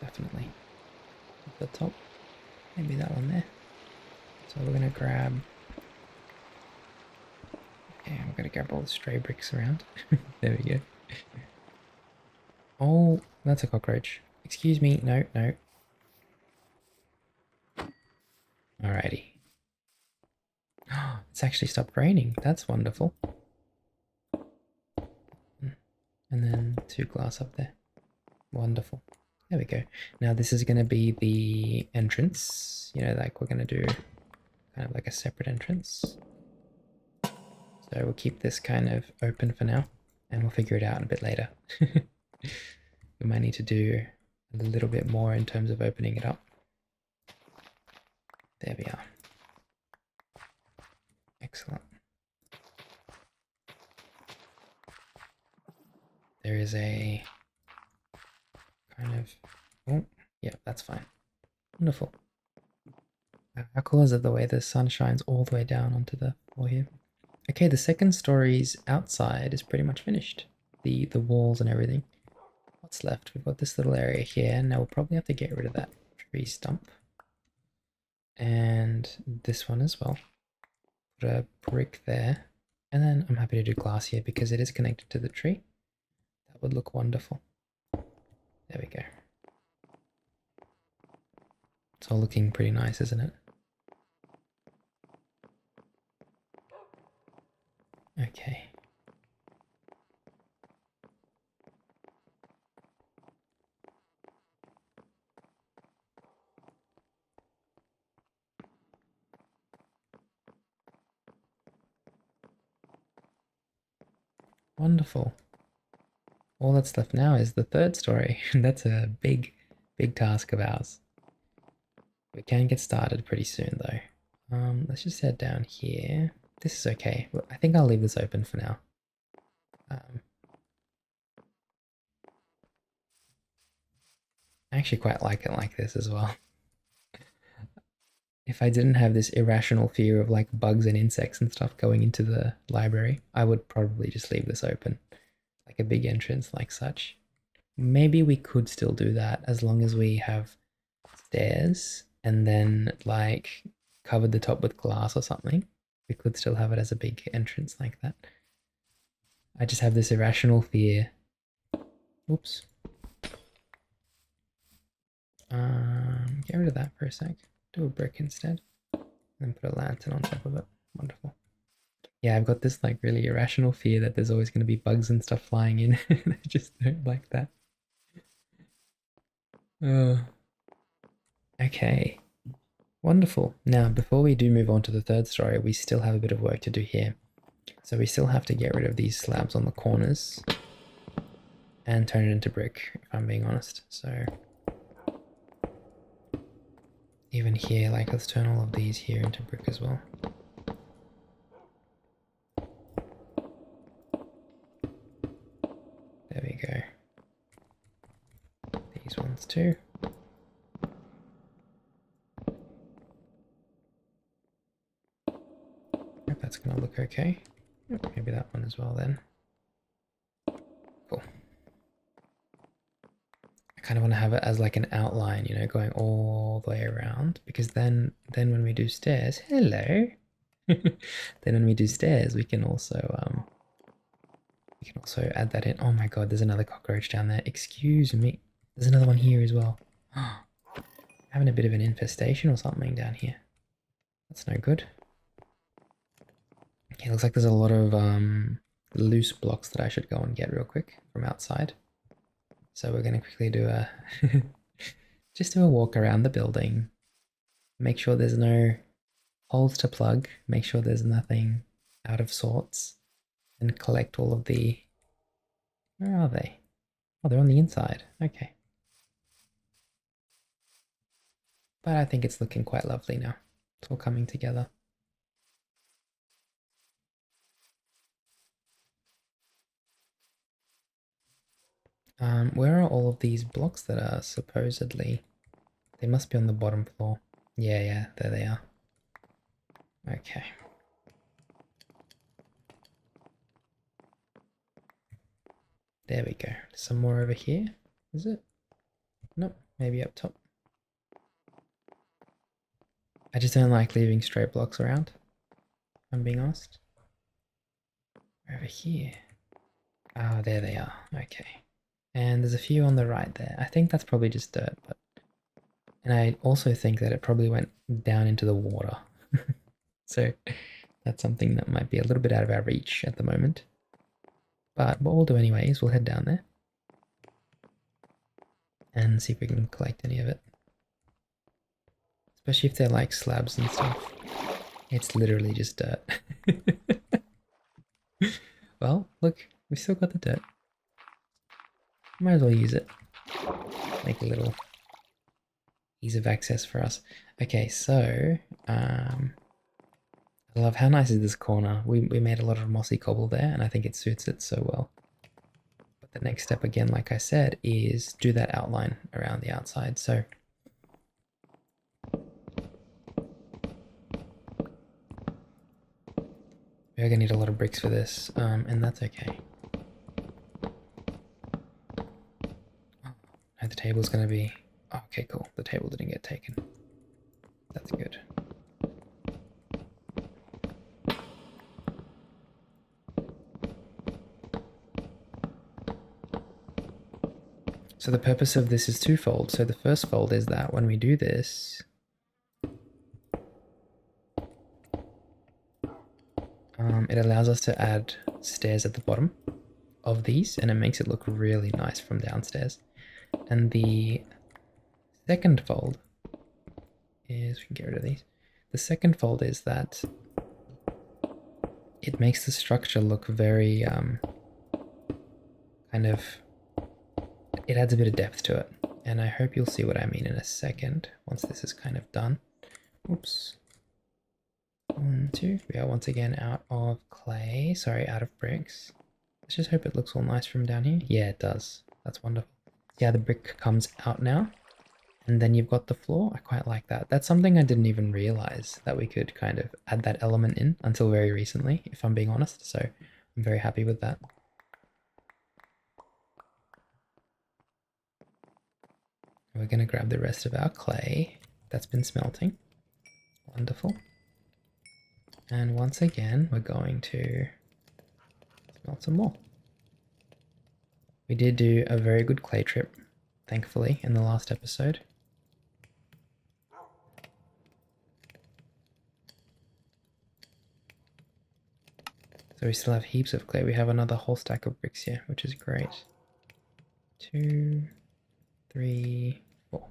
Definitely. At the top. Maybe that one there. So we're gonna grab... Okay, we're gonna grab all the stray bricks around. There we go. Oh, that's a cockroach. Excuse me. No, no. Alrighty. It's actually stopped raining. That's wonderful. And then 2 glass up there. Wonderful. There we go. Now this is going to be the entrance. You know, like we're going to do kind of like a separate entrance. So we'll keep this kind of open for now, and we'll figure it out a bit later. We might need to do a little bit more in terms of opening it up. There we are. Excellent. There is a kind of... Oh, yeah, that's fine. Wonderful. How cool is it the way the sun shines all the way down onto the floor here? Okay, the second story's outside is pretty much finished. The walls and everything. What's left? We've got this little area here. Now we'll probably have to get rid of that tree stump. And this one as well. Put a brick there. And then I'm happy to do glass here because it is connected to the tree. That would look wonderful. There we go. It's all looking pretty nice, isn't it? Okay. Wonderful. All that's left now is the third story. That's a big, big task of ours. We can get started pretty soon though. Let's just head down here. This is okay. I think I'll leave this open for now. I actually quite like it like this as well. If I didn't have this irrational fear of like bugs and insects and stuff going into the library, I would probably just leave this open. Like a big entrance like such. Maybe we could still do that as long as we have stairs and then like covered the top with glass or something. We could still have it as a big entrance like that. I just have this irrational fear. Oops. Get rid of that for a sec. Do a brick instead. And put a lantern on top of it. Wonderful. Yeah, I've got this like really irrational fear that there's always going to be bugs and stuff flying in. I just don't like that. Okay. Wonderful. Now, before we do move on to the third story, we still have a bit of work to do here. So we still have to get rid of these slabs on the corners and turn it into brick, if I'm being honest. So even here, like let's turn all of these here into brick as well. There we go. These ones too. Hope that's gonna look okay. Maybe that one as well then. Cool. I kind of want to have it as like an outline, you know, going all the way around, because then when we do stairs, hello. Then when we do stairs, we can also add that in. Oh my god, there's another cockroach down there. Excuse me. There's another one here as well. Having a bit of an infestation or something down here. That's no good. Okay, looks like there's a lot of loose blocks that I should go and get real quick from outside. So we're going to quickly do a just do a walk around the building. Make sure there's no holes to plug. Make sure there's nothing out of sorts. And collect all of the... Where are they? Oh, they're on the inside. Okay. But I think it's looking quite lovely now. It's all coming together. Where are all of these blocks that are supposedly... They must be on the bottom floor. Yeah, there they are. Okay. There we go. Some more over here. Is it? Nope, maybe up top. I just don't like leaving straight blocks around, if I'm being honest. Over here. Oh, there they are. Okay. And there's a few on the right there. I think that's probably just dirt, but... And I also think that it probably went down into the water. So that's something that might be a little bit out of our reach at the moment. But what we'll do anyway is we'll head down there and see if we can collect any of it. Especially if they're like slabs and stuff. It's literally just dirt. Well, look, we still got the dirt. Might as well use it. Make a little ease of access for us. Okay, so I love how nice is this corner. We made a lot of mossy cobble there, and I think it suits it so well. But the next step, again, like I said, is do that outline around the outside. So we're gonna need a lot of bricks for this, and that's okay. Oh, the table's gonna be... Oh, okay, cool. The table didn't get taken. That's good. So the purpose of this is twofold. So the first fold is that when we do this, it allows us to add stairs at the bottom of these, and it makes it look really nice from downstairs. And the second fold is, we can get rid of these. The second fold is that it makes the structure look very kind of, it adds a bit of depth to it. And I hope you'll see what I mean in a second once this is kind of done. Oops. 1, 2. We are once again out of clay. Sorry, out of bricks. Let's just hope it looks all nice from down here. Yeah, it does. That's wonderful. Yeah, the brick comes out now. And then you've got the floor. I quite like that. That's something I didn't even realize that we could kind of add that element in until very recently, if I'm being honest. So I'm very happy with that. We're going to grab the rest of our clay that's been smelting. Wonderful. And once again, we're going to smelt some more. We did do a very good clay trip, thankfully, in the last episode. So we still have heaps of clay. We have another whole stack of bricks here, which is great. 2, 3, 4.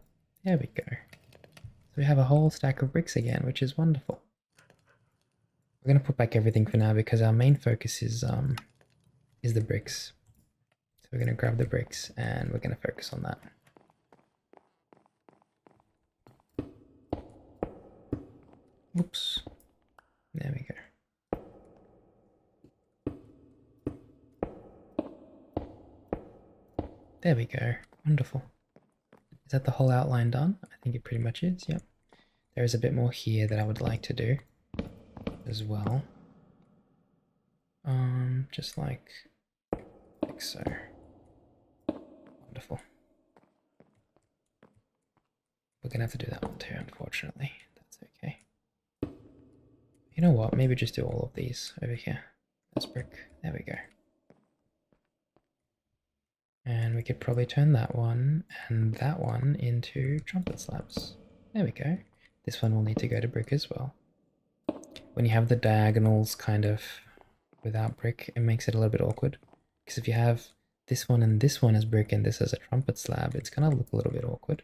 There we go. So we have a whole stack of bricks again, which is wonderful. We're going to put back everything for now because our main focus is the bricks. So we're going to grab the bricks and we're going to focus on that. Oops. There we go. There we go. Wonderful. Is that the whole outline done? I think it pretty much is, yep. There is a bit more here that I would like to do as well. Just like so. Wonderful. We're gonna have to do that one too, unfortunately. That's okay. You know what? Maybe just do all of these over here. That's brick. There we go. And we could probably turn that one and that one into trumpet slabs. There we go. This one will need to go to brick as well. When you have the diagonals kind of without brick, it makes it a little bit awkward. Because if you have this one and this one as brick and this as a trumpet slab, it's going to look a little bit awkward.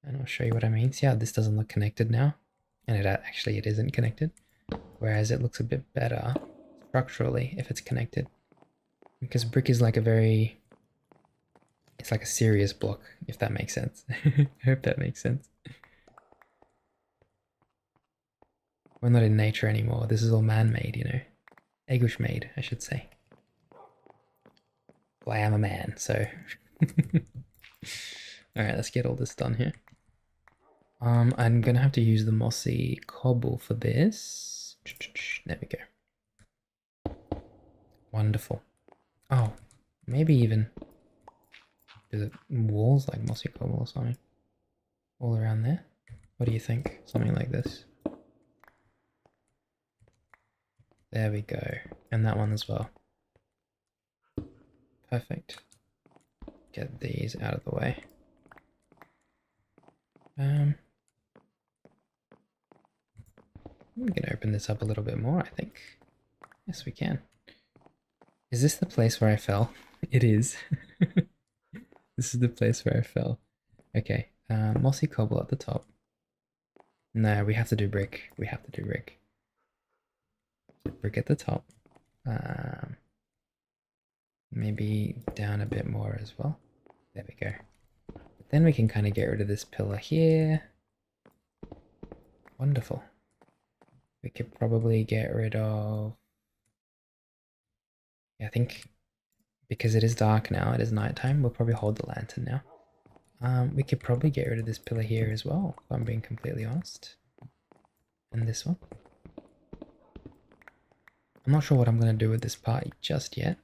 And I'll show you what I mean. See how this doesn't look connected now? And it isn't connected. Whereas it looks a bit better structurally if it's connected. Because brick is like it's like a serious block, if that makes sense. I hope that makes sense. We're not in nature anymore. This is all man-made, you know. Egush made, I should say. Well, I am a man, so... Alright, let's get all this done here. I'm gonna have to use the mossy cobble for this. There we go. Wonderful. Oh, maybe even do the walls like mossy cobble or something. All around there. What do you think? Something like this. There we go. And that one as well. Perfect. Get these out of the way. I'm gonna open this up a little bit more, I think. Yes, we can. Is this the place where I fell? It is. This is the place where I fell. Okay, mossy cobble at the top. No, we have to do brick. We have to do brick. So brick at the top. Maybe down a bit more as well. There we go. But then we can kind of get rid of this pillar here. Wonderful. We could probably get rid of... Yeah, I think because it is dark now, it is nighttime, we'll probably hold the lantern now. We could probably get rid of this pillar here as well, if I'm being completely honest. And this one. I'm not sure what I'm going to do with this part just yet.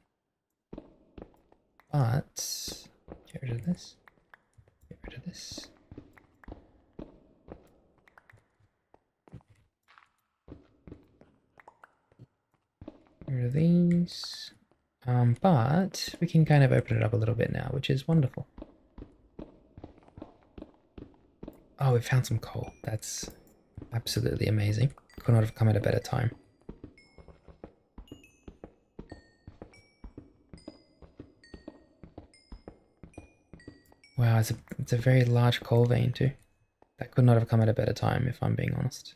But get rid of this. Get rid of this. Get rid of these. But we can kind of open it up a little bit now, which is wonderful. Oh, we found some coal. That's absolutely amazing. Could not have come at a better time. Wow, it's a very large coal vein too. That could not have come at a better time, if I'm being honest.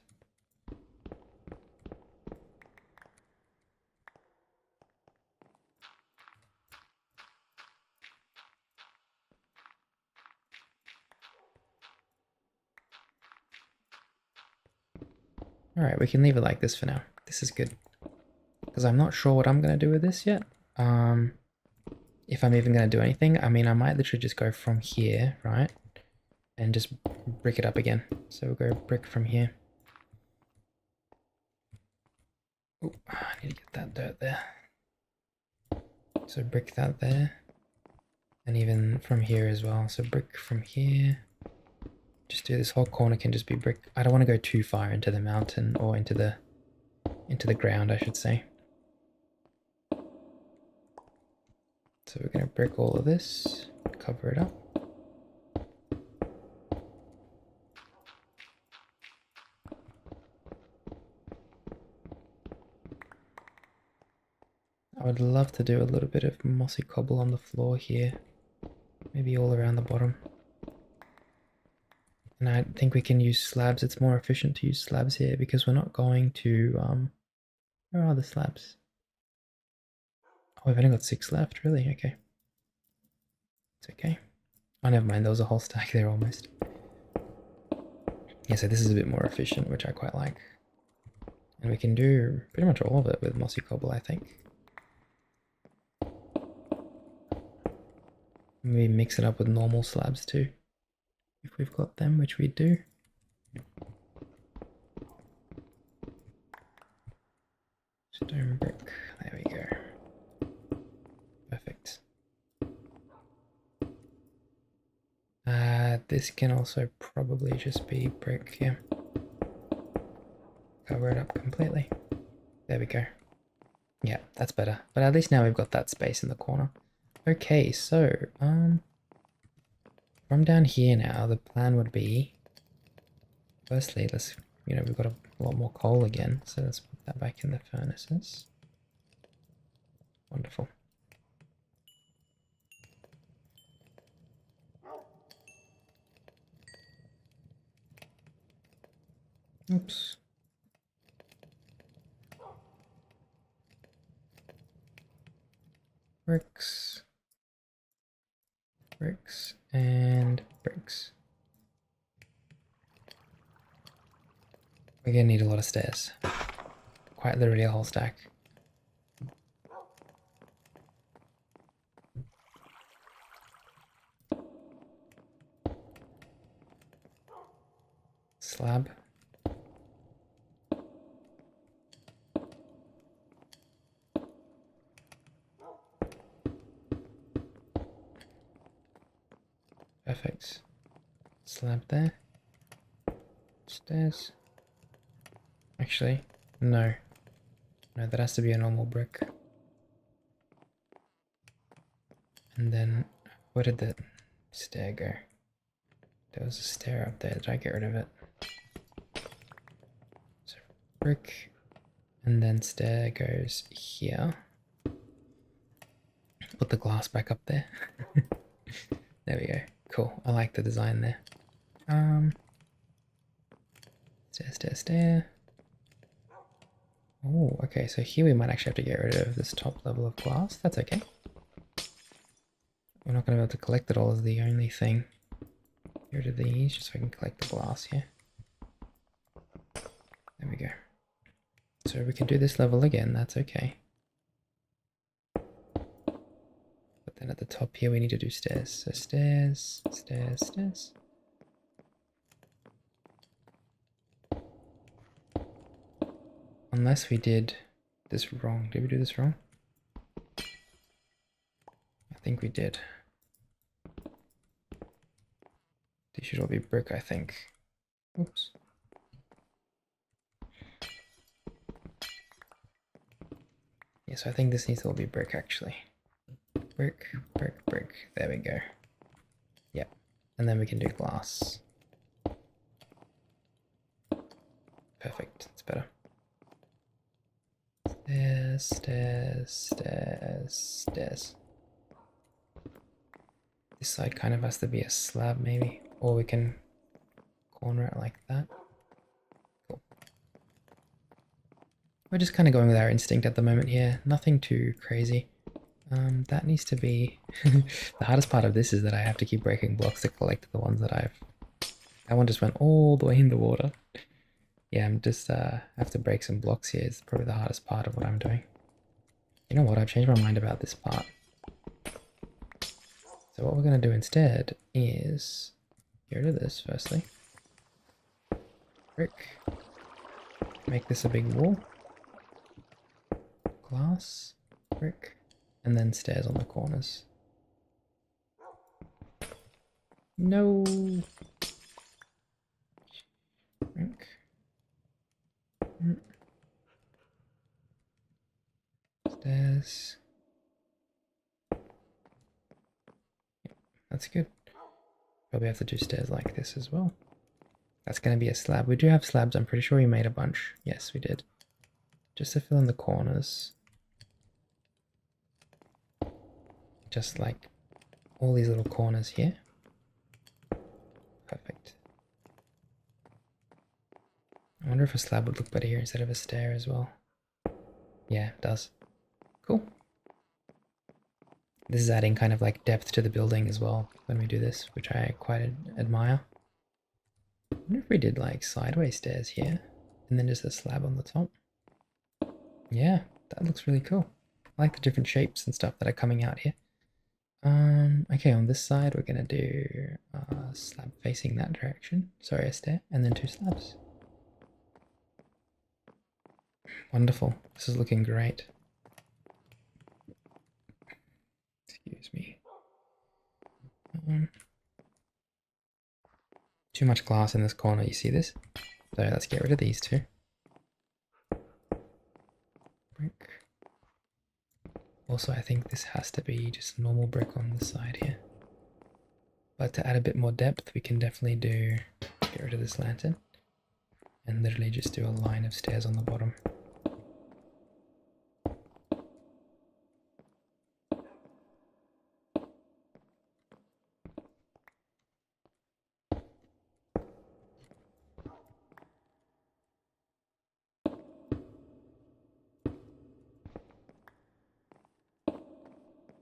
Alright, we can leave it like this for now. This is good. Because I'm not sure what I'm going to do with this yet. If I'm even going to do anything. I mean, I might literally just go from here, right? And just brick it up again. So we'll go brick from here. Oh, I need to get that dirt there. So brick that there. And even from here as well. So brick from here. Just do this whole corner can just be brick. I don't want to go too far into the mountain or into the ground, I should say. So we're going to brick all of this, cover it up. I would love to do a little bit of mossy cobble on the floor here. Maybe all around the bottom. And I think we can use slabs. It's more efficient to use slabs here because we're not going to... where are the slabs? Oh, we've only got 6 left, really? Okay. It's okay. Oh, never mind. There was a whole stack there almost. Yeah, so this is a bit more efficient, which I quite like. And we can do pretty much all of it with mossy cobble, I think. Maybe mix it up with normal slabs too, if we've got them, which we do. Stone brick, there we go. Perfect. This can also probably just be brick, yeah. Cover it up completely. There we go. Yeah, that's better. But at least now we've got that space in the corner. Okay, so, from down here now, the plan would be, firstly, let's, we've got a lot more coal again, so let's put that back in the furnaces. Wonderful. Oops. Bricks. Bricks and bricks. We're gonna need a lot of stairs. Quite literally a whole stack. Slab. Perfect. Slab there. Stairs. Actually, no. No, that has to be a normal brick. And then, where did the stair go? There was a stair up there. Did I get rid of it? So, brick. And then stair goes here. Put the glass back up there. There we go. Cool. I like the design there. Stair, stair, stair. Oh, okay, so here we might actually have to get rid of this top level of glass. That's okay. We're not going to be able to collect it all is the only thing. Get rid of these just so I can collect the glass here. There we go. So we can do this level again, that's okay. But then at the top here we need to do stairs. So stairs, stairs, stairs. Unless we did this wrong. Did we do this wrong? I think we did. These should all be brick, I think. Oops. Yeah, so I think this needs to all be brick actually. Brick, brick, brick. There we go. Yep. And then we can do glass. Perfect. It's better. Stairs, stairs, stairs, stairs. This side kind of has to be a slab maybe. Or we can corner it like that. Cool. We're just kind of going with our instinct at the moment here. Nothing too crazy. That needs to be... The hardest part of this is that I have to keep breaking blocks to collect the ones that I've... That one just went all the way in the water. Yeah, I'm just have to break some blocks here. It's probably the hardest part of what I'm doing. You know what? I've changed my mind about this part. So what we're going to do instead is get rid of this firstly. Brick. Make this a big wall. Glass. Brick. And then stairs on the corners. No. Brick. Stairs. Yep, that's good. Probably have to do stairs like this as well. That's going to be a slab. We do have slabs. I'm pretty sure we made a bunch. Yes, we did. Just to fill in the corners. Just like all these little corners here. Perfect. I wonder if a slab would look better here instead of a stair as well. Yeah, it does. Cool. This is adding kind of like depth to the building as well when we do this, which I quite admire. I wonder if we did like sideways stairs here and then just a slab on the top. Yeah, that looks really cool. I like the different shapes and stuff that are coming out here. Okay, on this side we're gonna do a slab facing that direction. Sorry, a stair, and then 2 slabs. Wonderful. This is looking great. Excuse me. Too much glass in this corner, you see this? So let's get rid of these 2. Brick. Also, I think this has to be just normal brick on the side here. But to add a bit more depth, we can definitely get rid of this lantern and literally just do a line of stairs on the bottom.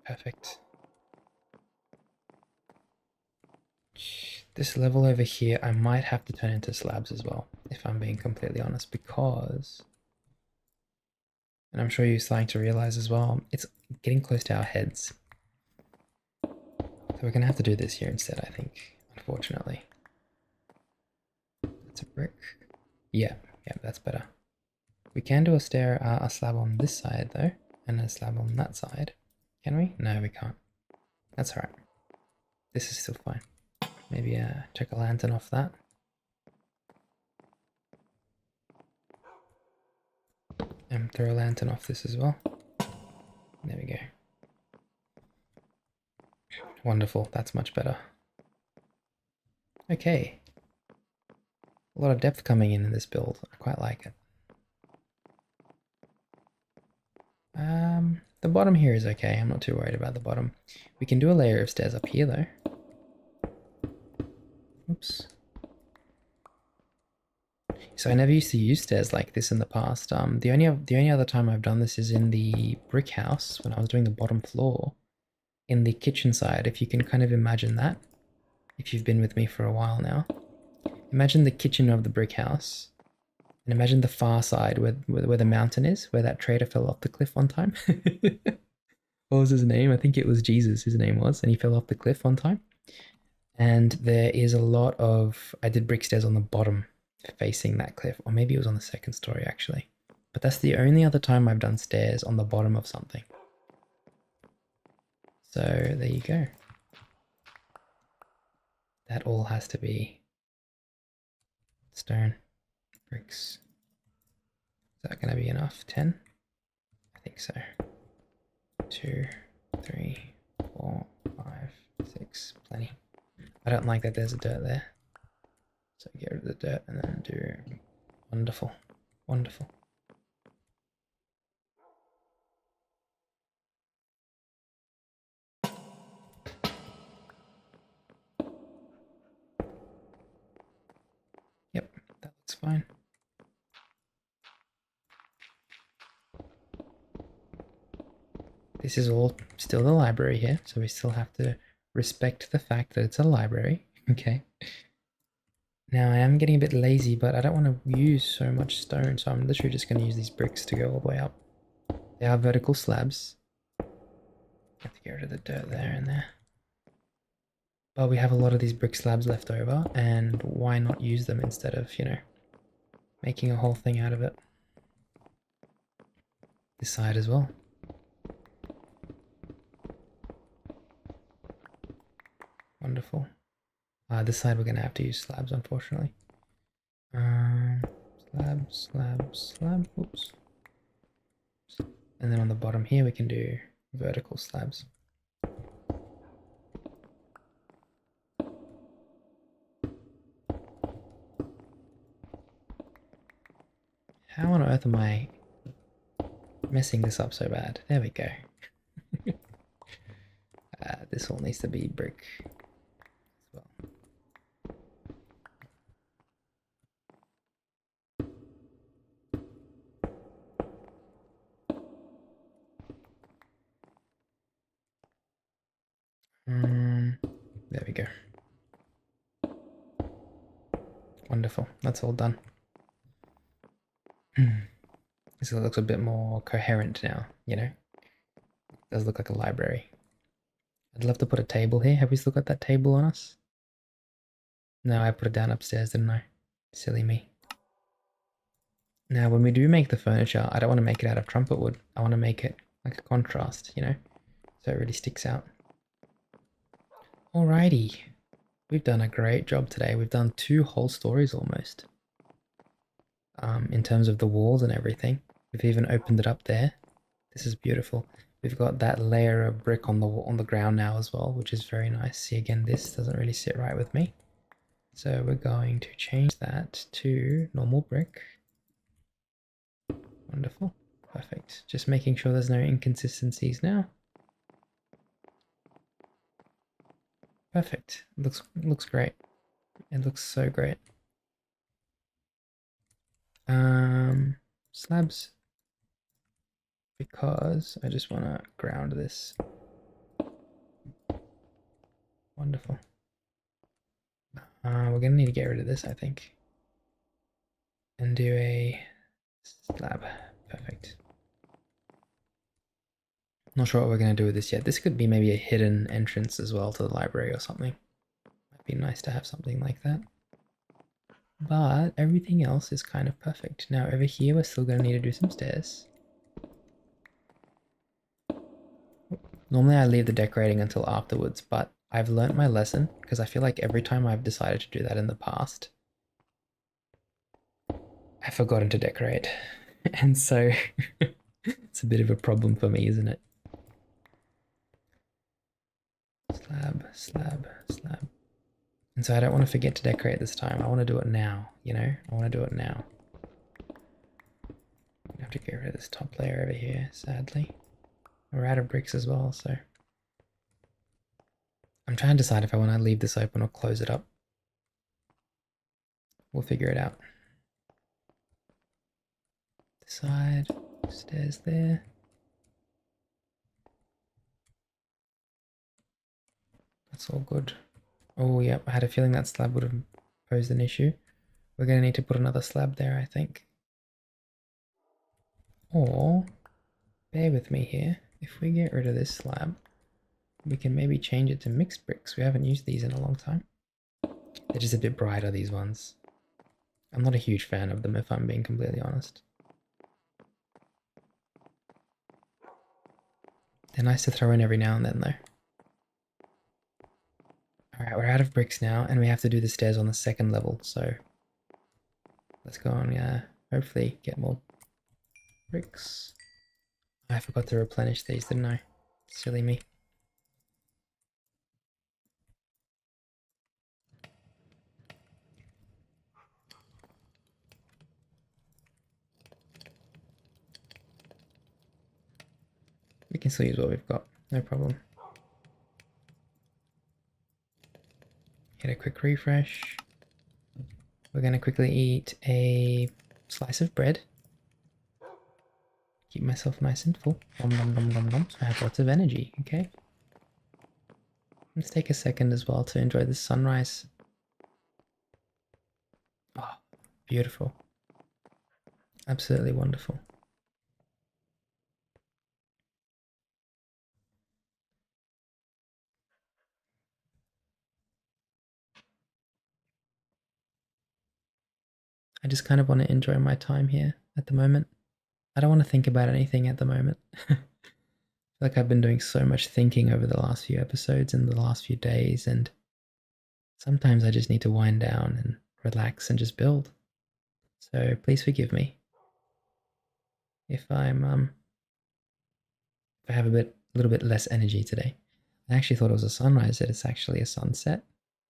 Perfect. This level over here, I might have to turn into slabs as well, if I'm being completely honest, because, and I'm sure you're starting to realize as well, it's getting close to our heads. So we're going to have to do this here instead, I think, unfortunately. That's a brick. Yeah, that's better. We can do a slab on this side though, and a slab on that side. Can we? No, we can't. That's alright. This is still fine. Maybe check a lantern off that. And throw a lantern off this as well. There we go. Wonderful, that's much better. Okay. A lot of depth coming in this build. I quite like it. The bottom here is okay. I'm not too worried about the bottom. We can do a layer of stairs up here though. Oops. So I never used to use stairs like this in the past. The only other time I've done this is in the brick house when I was doing the bottom floor in the kitchen side. If you can kind of imagine that, if you've been with me for a while now, imagine the kitchen of the brick house, and imagine the far side where the mountain is, where that trader fell off the cliff one time. What was his name? I think it was Jesus. His name was, and he fell off the cliff one time. And there is a lot of I did brick stairs on the bottom facing that cliff, or maybe it was on the second story actually. But that's the only other time I've done stairs on the bottom of something. So there you go. That all has to be stone bricks. Is that going to be enough? 10? I think so. 2, 3, 4, 5, 6. Plenty. I don't like that there's a dirt there. So get rid of the dirt and then do wonderful. Wonderful. Yep, that looks fine. This is all still the library here, so we still have to respect the fact that it's a library. Okay. Now I am getting a bit lazy, but I don't want to use so much stone, so I'm literally just going to use these bricks to go all the way up. They are vertical slabs. Have to get rid of the dirt there and there. But we have a lot of these brick slabs left over, and why not use them instead of, you know, making a whole thing out of it. This side as well. Wonderful. This side we're going to have to use slabs, unfortunately. Slab, slab, slab, oops. And then on the bottom here we can do vertical slabs. How on earth am I messing this up so bad? There we go. This all needs to be brick as well. There we go. Wonderful. That's all done. This looks a bit more coherent now, you know? It does look like a library. I'd love to put a table here. Have we still got that table on us? No, I put it down upstairs, didn't I? Silly me. Now, when we do make the furniture, I don't want to make it out of trumpet wood. I want to make it like a contrast, you know? So it really sticks out. Alrighty. We've done a great job today. We've done 2 whole stories almost. In terms of the walls and everything. We've even opened it up there. This is beautiful. We've got that layer of brick on the ground now as well, which is very nice. See, again, this doesn't really sit right with me. So we're going to change that to normal brick. Wonderful. Perfect. Just making sure there's no inconsistencies now. Perfect. Looks great. It looks so great. Slabs. Because I just want to ground this. Wonderful. We're going to need to get rid of this, I think. And do a slab. Perfect. Not sure what we're going to do with this yet. This could be maybe a hidden entrance as well to the library or something. Might be nice to have something like that. But everything else is kind of perfect. Now over here we're still going to need to do some stairs. Normally I leave the decorating until afterwards, but I've learnt my lesson because I feel like every time I've decided to do that in the past, I've forgotten to decorate. And so it's a bit of a problem for me, isn't it? Slab, slab, slab. And so I don't want to forget to decorate this time. I want to do it now, you know? I want to do it now. I have to get rid of this top layer over here, sadly. We're out of bricks as well, so I'm trying to decide if I want to leave this open or close it up. We'll figure it out. Side, stairs there. That's all good. Oh, yep, I had a feeling that slab would have posed an issue. We're going to need to put another slab there, I think. Or, bear with me here. If we get rid of this slab, we can maybe change it to mixed bricks. We haven't used these in a long time. They're just a bit brighter, these ones. I'm not a huge fan of them, if I'm being completely honest. They're nice to throw in every now and then, though. Alright, we're out of bricks now, and we have to do the stairs on the second level, so let's go and hopefully get more bricks. I forgot to replenish these, didn't I? Silly me. We can still use what we've got, no problem. Get a quick refresh. We're going to quickly eat a slice of bread. Keep myself nice and full. Nom nom nom nom nom. So I have lots of energy, okay? Let's take a second as well to enjoy the sunrise. Oh, beautiful. Absolutely wonderful. I just kind of want to enjoy my time here at the moment. I don't want to think about anything at the moment. Like I've been doing so much thinking over the last few episodes and the last few days, and sometimes I just need to wind down and relax and just build. So please forgive me if if I have a little bit less energy today. I actually thought it was a sunrise, but it's actually a sunset,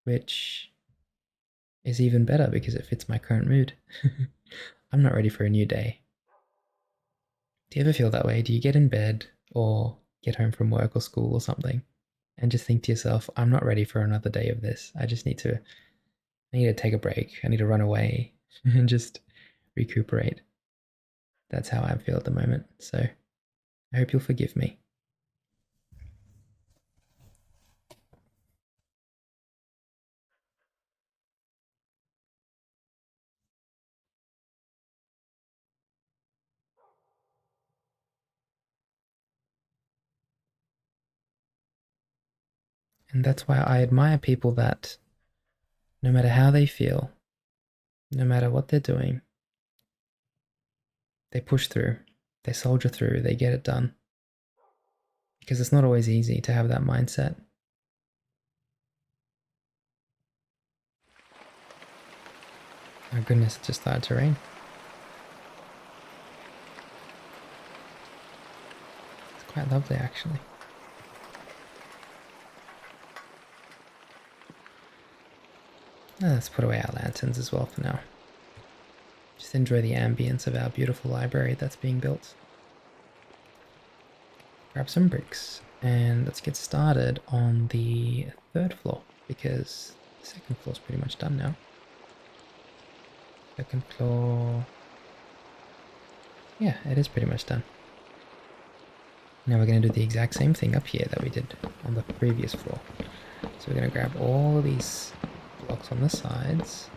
which is even better because it fits my current mood. I'm not ready for a new day. Do you ever feel that way? Do you get in bed or get home from work or school or something and just think to yourself, I'm not ready for another day of this. I need to take a break. I need to run away and just recuperate. That's how I feel at the moment. So I hope you'll forgive me. And that's why I admire people that no matter how they feel, no matter what they're doing, they push through, they soldier through, they get it done. Because it's not always easy to have that mindset. Oh goodness, it just started to rain. It's quite lovely actually. Let's put away our lanterns as well for now. Just enjoy the ambience of our beautiful library that's being built. Grab some bricks and let's get started on the third floor because the second floor's pretty much done now. Second floor. Yeah, it is pretty much done. Now we're going to do the exact same thing up here that we did on the previous floor. So we're going to grab all of these blocks on the sides.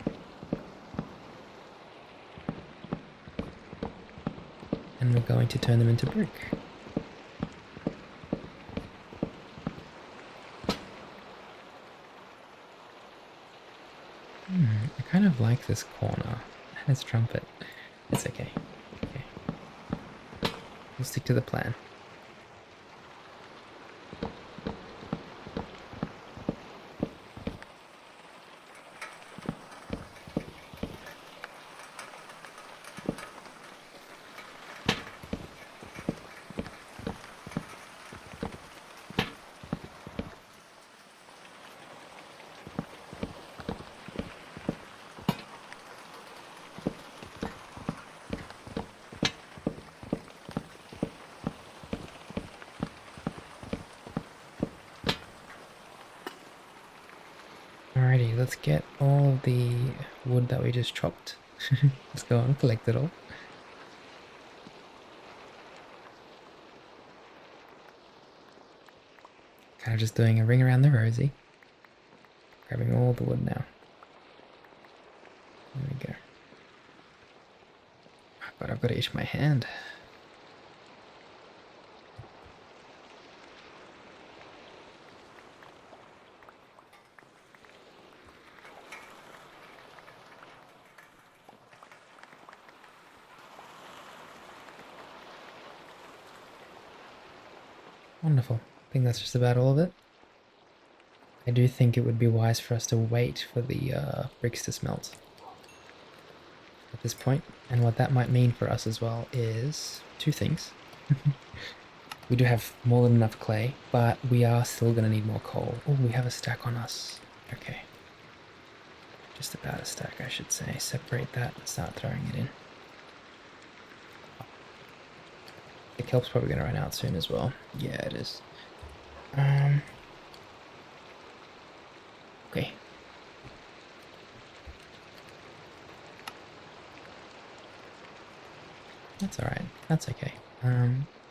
And we're going to turn them into brick. I kind of like this corner and its trumpet. It's okay. We'll stick to the plan. Alrighty, let's get all the wood that we just chopped. Let's go and collect it all. Kind of just doing a ring around the rosy. Grabbing all the wood now. There we go. Oh God, I've got to itch my hand. Wonderful. I think that's just about all of it. I do think it would be wise for us to wait for the bricks to smelt at this point. And what that might mean for us as well is two things. We do have more than enough clay, but we are still going to need more coal. Oh, we have a stack on us. Okay. Just about a stack, I should say. Separate that and start throwing it in. The kelp's probably going to run out soon as well. Yeah, it is. Okay. That's alright. That's okay.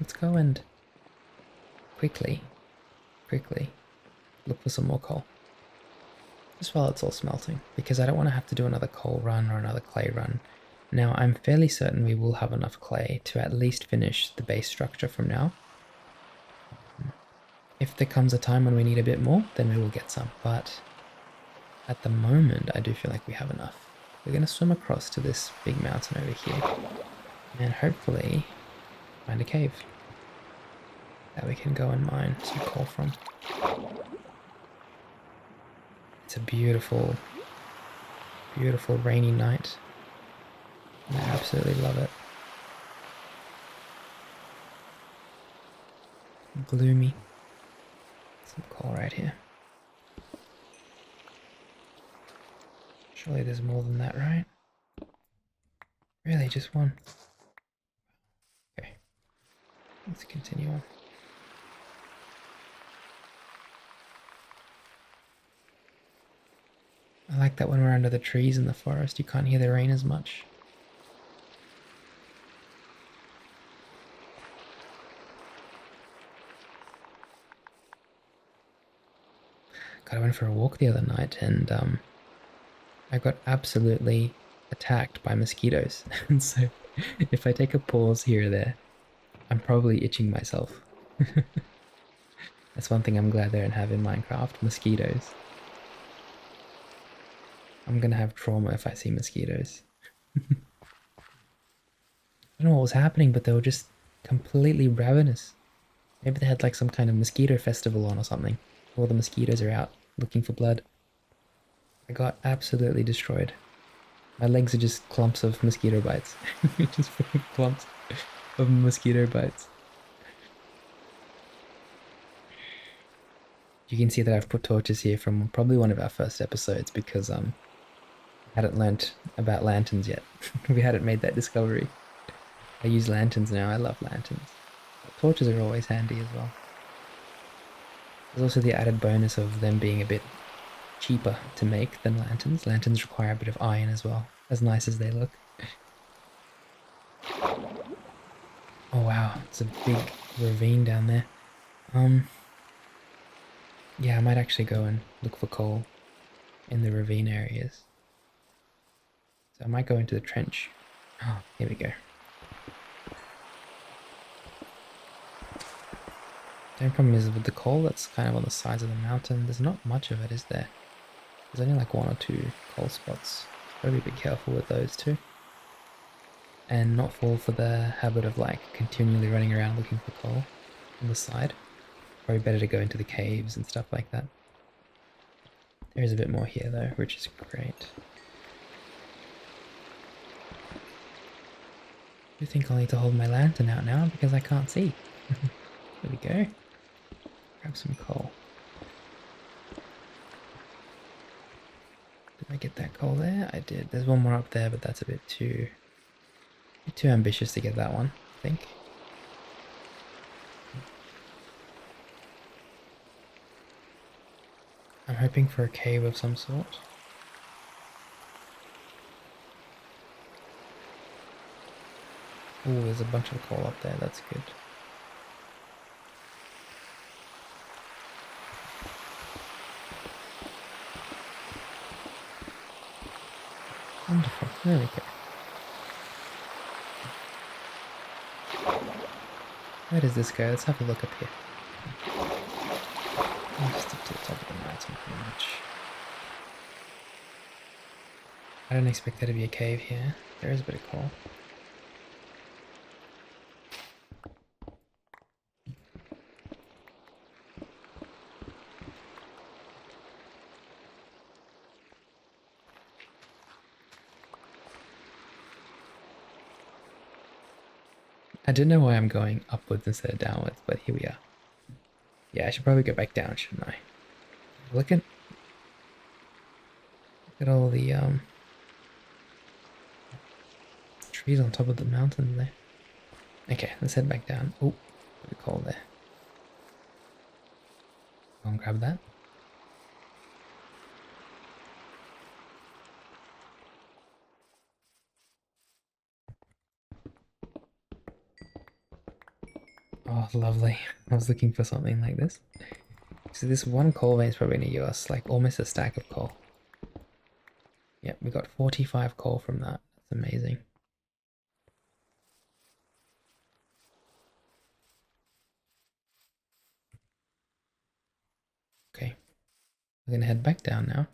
Let's go and quickly look for some more coal. Just while it's all smelting, because I don't want to have to do another coal run or another clay run. Now, I'm fairly certain we will have enough clay to at least finish the base structure from now. If there comes a time when we need a bit more, then we will get some, but at the moment, I do feel like we have enough. We're going to swim across to this big mountain over here, and hopefully find a cave that we can go and mine some coal from. It's a beautiful, beautiful rainy night. I absolutely love it. Gloomy. Some coal right here. Surely there's more than that, right? Really, just one? Okay. Let's continue on. I like that when we're under the trees in the forest, you can't hear the rain as much. God, I went for a walk the other night and I got absolutely attacked by mosquitoes. And so if I take a pause here or there, I'm probably itching myself. That's one thing I'm glad they don't have in Minecraft, mosquitoes. I'm gonna have trauma if I see mosquitoes. I don't know what was happening, but they were just completely ravenous. Maybe they had like some kind of mosquito festival on or something. All the mosquitoes are out looking for blood. I got absolutely destroyed. My legs are just clumps of mosquito bites. Just clumps of mosquito bites. You can see that I've put torches here from probably one of our first episodes because I hadn't learnt about lanterns yet. We hadn't made that discovery. I use lanterns now. I love lanterns. But torches are always handy as well. There's also the added bonus of them being a bit cheaper to make than lanterns. Lanterns require a bit of iron as well, as nice as they look. Oh wow, it's a big ravine down there. Yeah, I might actually go and look for coal in the ravine areas. So I might go into the trench. Oh, here we go. The only problem is with the coal that's kind of on the sides of the mountain, there's not much of it, is there? There's only like one or two coal spots. Gotta be a bit careful with those too. And not fall for the habit of like continually running around looking for coal on the side. Probably better to go into the caves and stuff like that. There is a bit more here though, which is great. I think I'll need to hold my lantern out now because I can't see. There we go. Grab some coal. Did I get that coal there? I did. There's one more up there, but that's a bit too ambitious to get that one, I think. I'm hoping for a cave of some sort. Oh, there's a bunch of coal up there, that's good. There we go. Where does this go? Let's have a look up here. Just up to the top of the mountain, pretty much. I don't expect there to be a cave here. There is a bit of coal. I don't know why I'm going upwards instead of downwards, but here we are. Yeah, I should probably go back down, shouldn't I? Look at all the trees on top of the mountain there. Okay, let's head back down. Oh, bit of coal there. Go and grab that. Oh, lovely. I was looking for something like this. So this one coal vein is probably going to give us like almost a stack of coal. Yep, we got 45 coal from that. That's amazing. Okay, we're going to head back down now.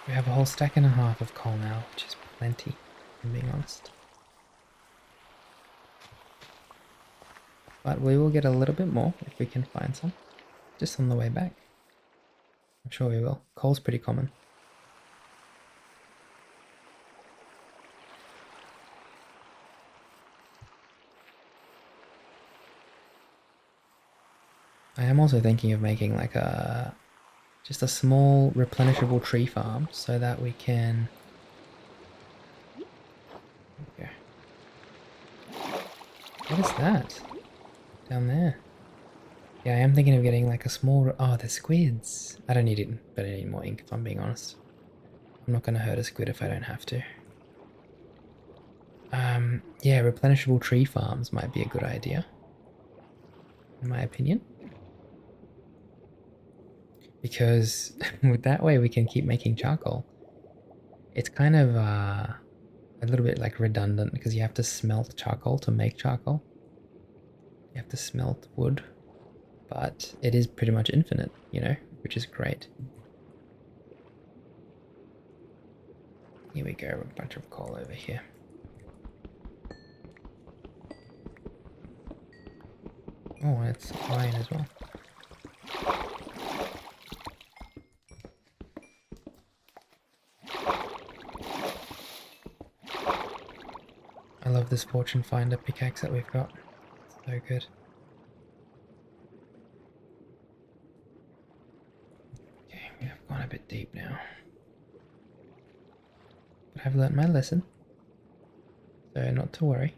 We have a whole stack and a half of coal now, which is plenty, if I'm being honest. But we will get a little bit more if we can find some, just on the way back. I'm sure we will. Coal's pretty common. I am also thinking of making like just a small replenishable tree farm so that we can... Okay. What is that? Down there. Yeah, I am thinking of getting like a small... Oh, the squids. I don't need it, but I need more ink if I'm being honest. I'm not going to hurt a squid if I don't have to. Yeah, replenishable tree farms might be a good idea, in my opinion. Because with that way we can keep making charcoal. It's kind of a little bit like redundant because you have to smelt charcoal to make charcoal. You have to smelt wood, but it is pretty much infinite, you know, which is great. Here we go, a bunch of coal over here. Oh, it's iron as well. I love this fortune finder pickaxe that we've got. It's so good. Okay, we have gone a bit deep now. But I've learnt my lesson, so not to worry.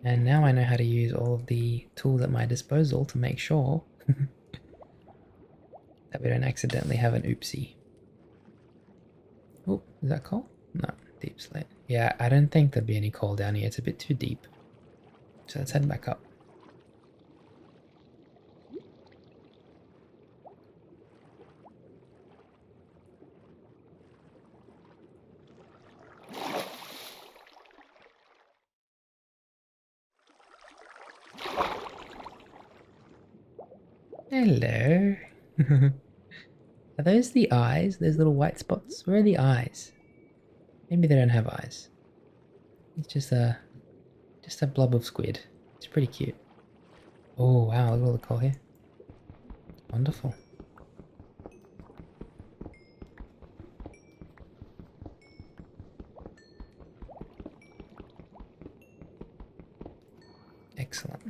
And now I know how to use all of the tools at my disposal to make sure that we don't accidentally have an oopsie. Oh, is that coal? No, deep slate. Yeah, I don't think there'd be any coal down here. It's a bit too deep. So let's head back up. Hello. Are those the eyes? Those little white spots? Where are the eyes? Maybe they don't have eyes. It's just a blob of squid. It's pretty cute. Oh wow, look at all the coal here. Wonderful. Excellent.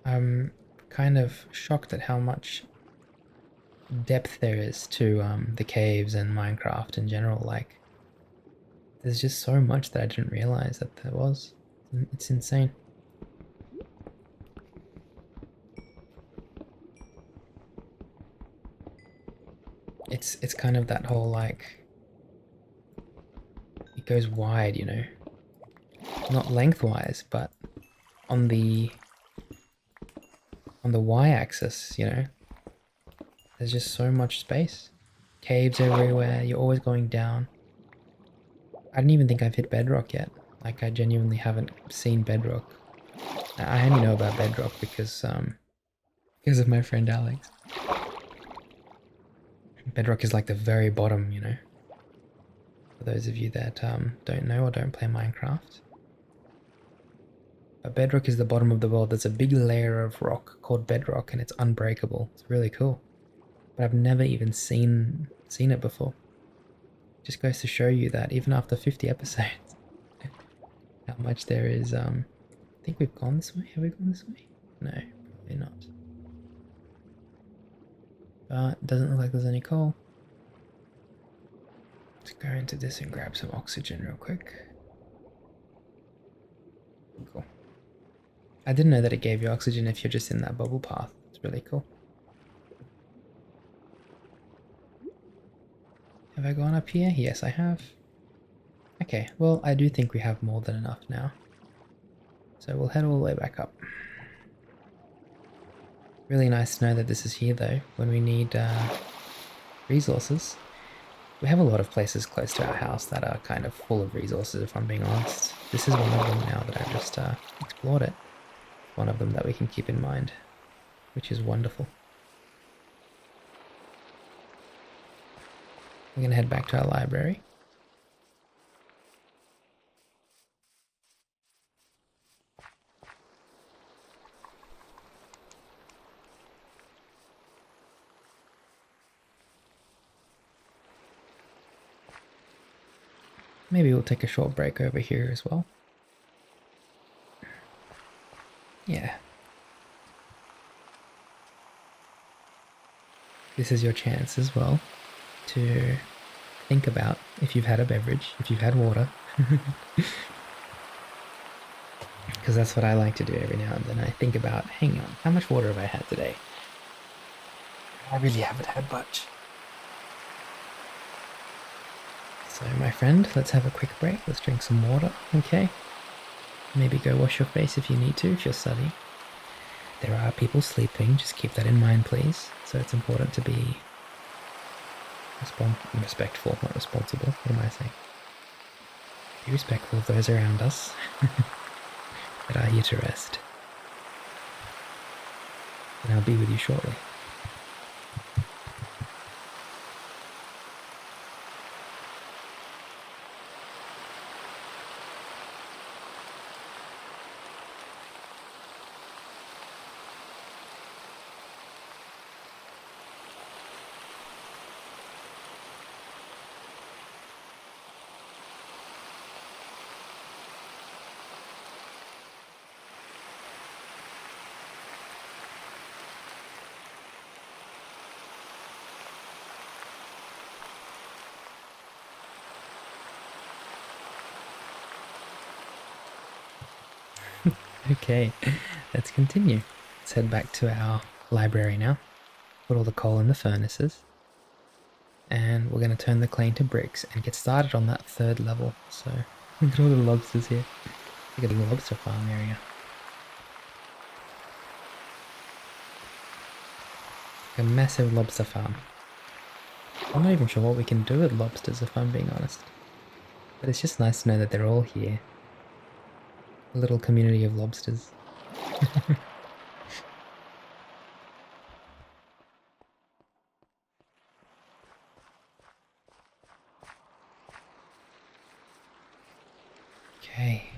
I'm kind of shocked at how much depth there is to the caves and Minecraft in general. Like, There's just so much that I didn't realize that there was. It's insane. It's kind of that whole like it goes wide, you know. Not lengthwise, but on the y-axis, you know. There's just so much space. Caves everywhere, you're always going down. I don't even think I've hit bedrock yet. Like I genuinely haven't seen bedrock. I only know about bedrock because of my friend Alex. Bedrock is like the very bottom, you know. For those of you that don't know or don't play Minecraft. But bedrock is the bottom of the world. There's a big layer of rock called bedrock and it's unbreakable. It's really cool. But I've never even seen it before. Just goes to show you that even after 50 episodes, how much there is. I think we've gone this way. Have we gone this way? No, probably not. But it doesn't look like there's any coal. Let's go into this and grab some oxygen real quick. Cool. I didn't know that it gave you oxygen if you're just in that bubble path. It's really cool. Have I gone up here? Yes, I have. Okay, well, I do think we have more than enough now. So we'll head all the way back up. Really nice to know that this is here though, when we need resources. We have a lot of places close to our house that are kind of full of resources, if I'm being honest. This is one of them now that I've just explored it. One of them that we can keep in mind, which is wonderful. We're going to head back to our library. Maybe we'll take a short break over here as well. Yeah. This is your chance as well to think about if you've had a beverage, if you've had water. Because that's what I like to do every now and then. I think about, hang on, how much water have I had today? I really haven't had much. So my friend, let's have a quick break. Let's drink some water, okay? Maybe go wash your face if you need to, if you're studying. There are people sleeping, just keep that in mind, please. So it's important to be respectful, not responsible. What am I saying? Be respectful of those around us that are here to rest. And I'll be with you shortly. Okay, let's continue. Let's head back to our library now. Put all the coal in the furnaces. And we're going to turn the clay into bricks and get started on that third level. So, look at all the lobsters here. Look at the lobster farm area. A massive lobster farm. I'm not even sure what we can do with lobsters if I'm being honest. But it's just nice to know that they're all here. A little community of lobsters. Okay.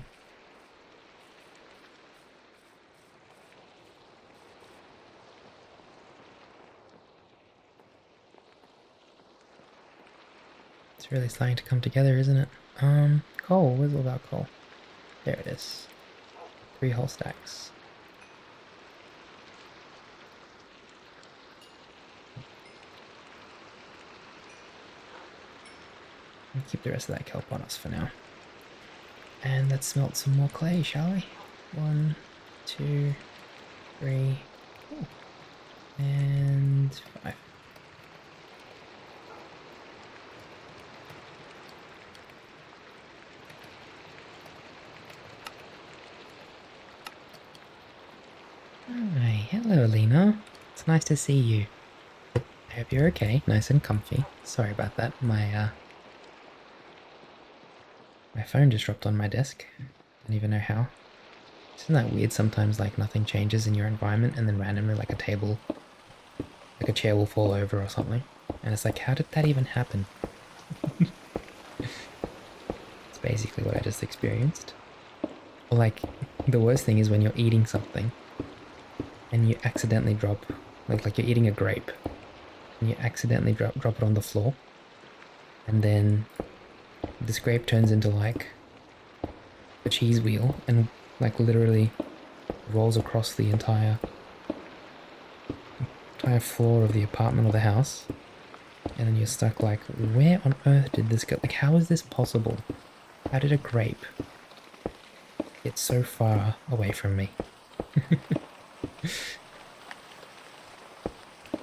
It's really starting to come together, isn't it? Coal. Where's all our coal? There it is. 3 whole stacks. We'll keep the rest of that kelp on us for now. And let's smelt some more clay, shall we? 1, 2, 3, and 5. Hi, hello Alina. It's nice to see you. I hope you're okay, nice and comfy. Sorry about that. My phone just dropped on my desk. I don't even know how. Isn't that weird sometimes, like nothing changes in your environment and then randomly like a table, like a chair will fall over or something. And it's like, how did that even happen? It's basically what I just experienced. Or like, the worst thing is when you're eating something and you accidentally drop, like you're eating a grape and you accidentally drop it on the floor, and then this grape turns into like a cheese wheel and like literally rolls across the entire floor of the apartment or the house, and then you're stuck like, where on earth did this go? Like, how is this possible? How did a grape get so far away from me?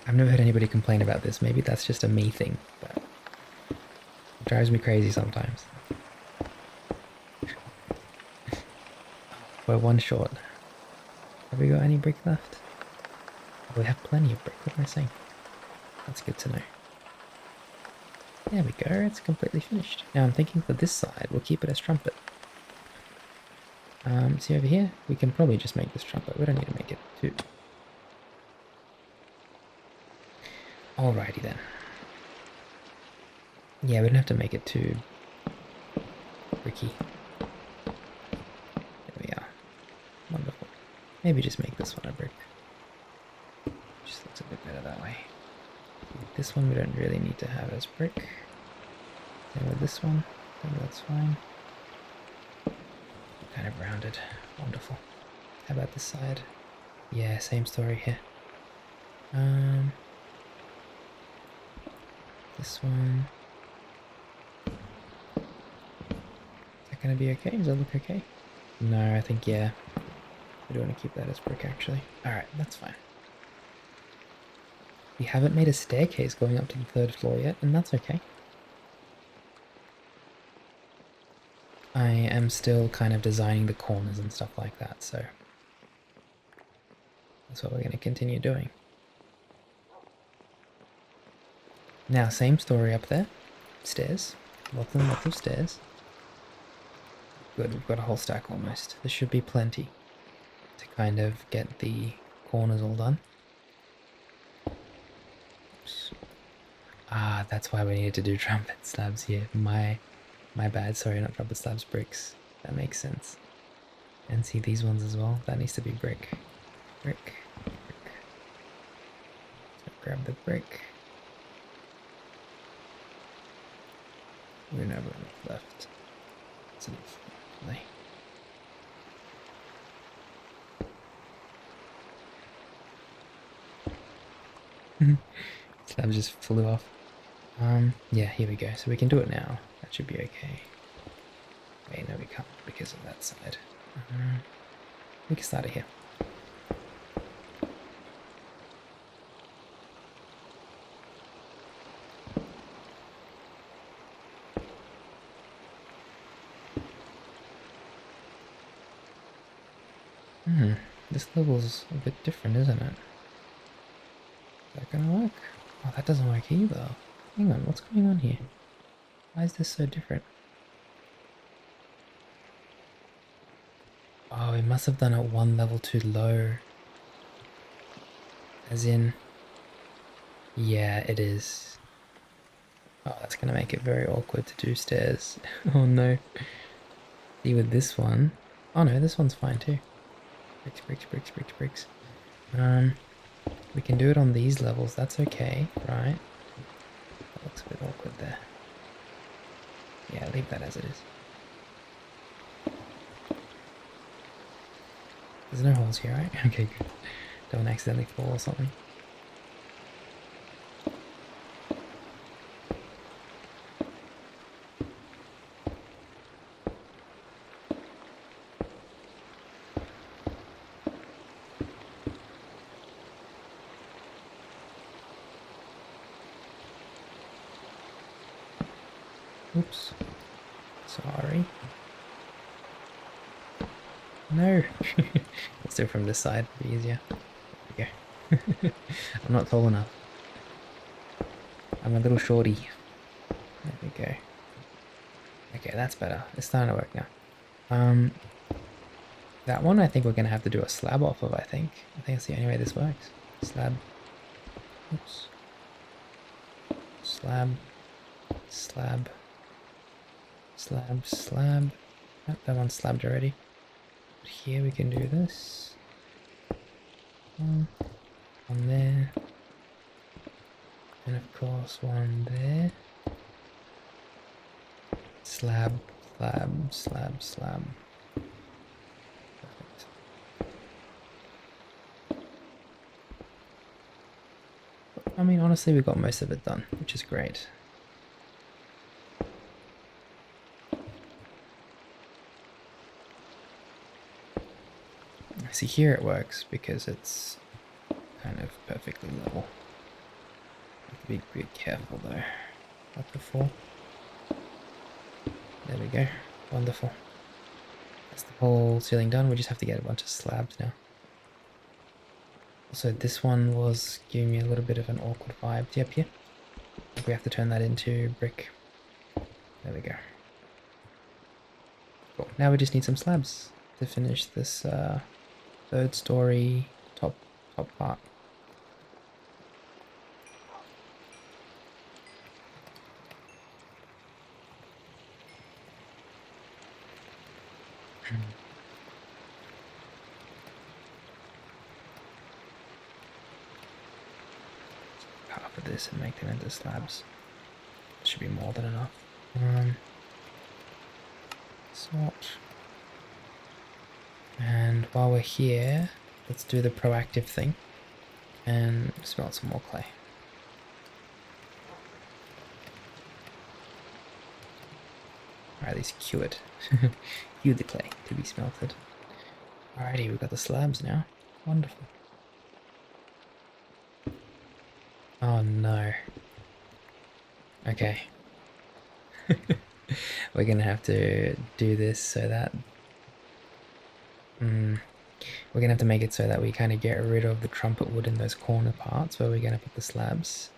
I've never heard anybody complain about this. Maybe that's just a me thing, but it drives me crazy sometimes. We're one short. Have we got any brick left? Oh, we have plenty of brick. What am I saying? That's good to know. There we go. It's completely finished. Now I'm thinking for this side, we'll keep it as trumpet. See over here? We can probably just make this trumpet. We don't need to make it too. Alrighty then. Yeah, we don't have to make it too bricky. There we are. Wonderful. Maybe just make this one a brick. Just looks a bit better that way. This one we don't really need to have as brick. Same with this one. I think that's fine. Kind of rounded. Wonderful. How about this side? Yeah, same story here. This one. Is that gonna be okay? Does that look okay? No, I think, yeah. I do want to keep that as brick, actually. Alright, that's fine. We haven't made a staircase going up to the 3rd floor yet, and that's okay. I am still kind of designing the corners and stuff like that, so that's what we're going to continue doing. Now, same story up there. Stairs. Lots and lots of stairs. Good, we've got a whole stack almost. There should be plenty to kind of get the corners all done. Oops. Ah, that's why we needed to do trumpet slabs here. My bad, sorry, not trumpet slabs, bricks. That makes sense. And see these ones as well? That needs to be brick. Brick. Brick. So grab the brick. We don't have enough left. That's enough. Slab just flew off. Yeah, here we go. So we can do it now. That should be okay. Wait, no, we can't because of that side. We can start it here. This level's a bit different, isn't it? Is that gonna work? Oh, that doesn't work either. Hang on, what's going on here? Why is this so different? Oh, we must have done it one level too low. As in... Yeah, it is. Oh, that's gonna make it very awkward to do stairs. Oh no. See with this one... Oh no, this one's fine too. Bricks, bricks, bricks, bricks, bricks. We can do it on these levels, that's okay, right? That looks a bit awkward there. Yeah, leave that as it is. There's no holes here, right? Okay, good. Don't accidentally fall or something. Oops. Sorry. No. Let's do it from this side. It'll be easier. There we go. I'm not tall enough. I'm a little shorty. There we go. Okay, that's better. It's starting to work now. That one I think we're going to have to do a slab off of, I think. I think that's the only way this works. Slab. Oops. Slab. Slab. Slab. Slab. Oh, that one's slabbed already. But here we can do this. One there. And of course one there. Slab. Slab. Slab. Slab. I mean, honestly, we got most of it done, which is great. See, here it works because it's kind of perfectly level. Have to be careful though. Like before. There we go. Wonderful. That's the whole ceiling done. We just have to get a bunch of slabs now. So this one was giving me a little bit of an awkward vibe. Yep, here. We have to turn that into brick. There we go. Cool. Now we just need some slabs to finish this third story top part. Half of this and make them into slabs. Should be more than enough. Sort. And while we're here, let's do the proactive thing and smelt some more clay. Or at least cue it. Cue the clay to be smelted. Alrighty, we've got the slabs now. Wonderful. Oh no. Okay. We're gonna have to do this so that we're gonna have to make it so that we kind of get rid of the trumpet wood in those corner parts where we're gonna put the slabs.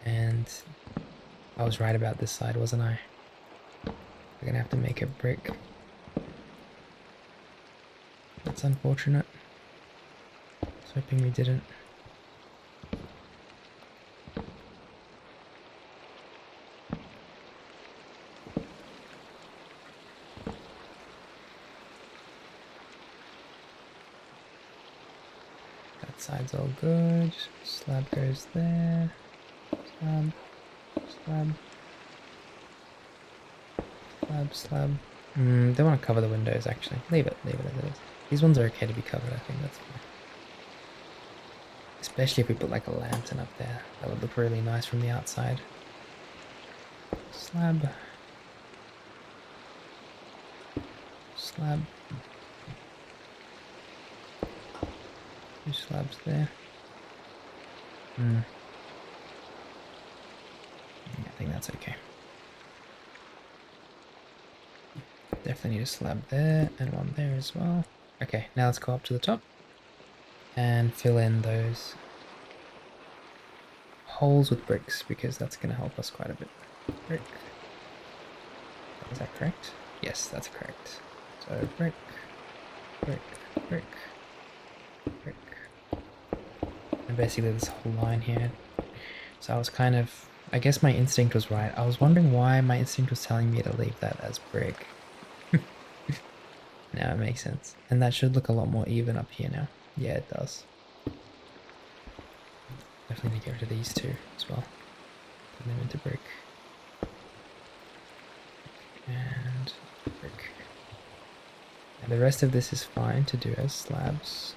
And I was right about this side, wasn't I? We're gonna have to make it brick. That's unfortunate. I was hoping we didn't. Side's all good. Slab goes there. Slab. Slab. Slab. Slab. They want to cover the windows actually. Leave it as it is. These ones are okay to be covered, I think that's fine. Especially if we put like a lantern up there. That would look really nice from the outside. Slab. Slab. 2 slabs there. I think that's okay. Definitely need a slab there and one there as well. Okay, now let's go up to the top and fill in those holes with bricks because that's going to help us quite a bit. Brick. Is that correct? Yes, that's correct. So brick, brick, brick, brick. And basically this whole line here. So I was kind of, I guess my instinct was right. I was wondering why my instinct was telling me to leave that as brick. Now it makes sense. And that should look a lot more even up here now. Yeah, it does. Definitely need to get rid of these two as well. Put them into brick. And brick. And the rest of this is fine to do as slabs.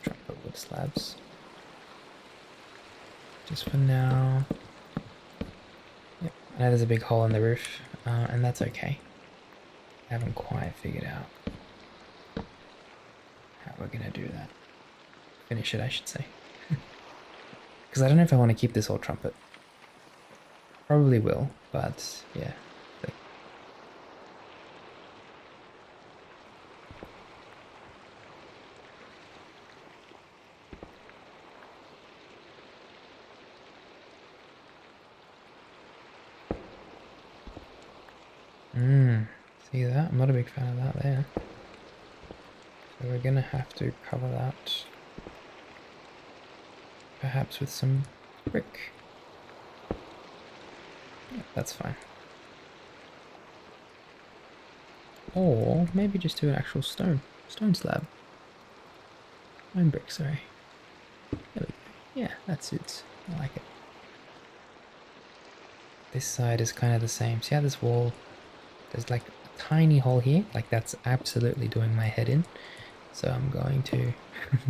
Trumpet wood slabs. Just for now. Yep. I know there's a big hole in the roof, and that's okay. I haven't quite figured out how we're gonna do that. Finish it, I should say. Because I don't know if I want to keep this whole trumpet. Probably will, but yeah. See that? I'm not a big fan of that there. So we're gonna have to cover that perhaps with some brick. Yeah, that's fine. Or maybe just do an actual stone slab. Stone brick, sorry. There we go. Yeah, that suits. I like it. This side is kind of the same. See how this wall, there's like a tiny hole here? Like that's absolutely doing my head in. So I'm going to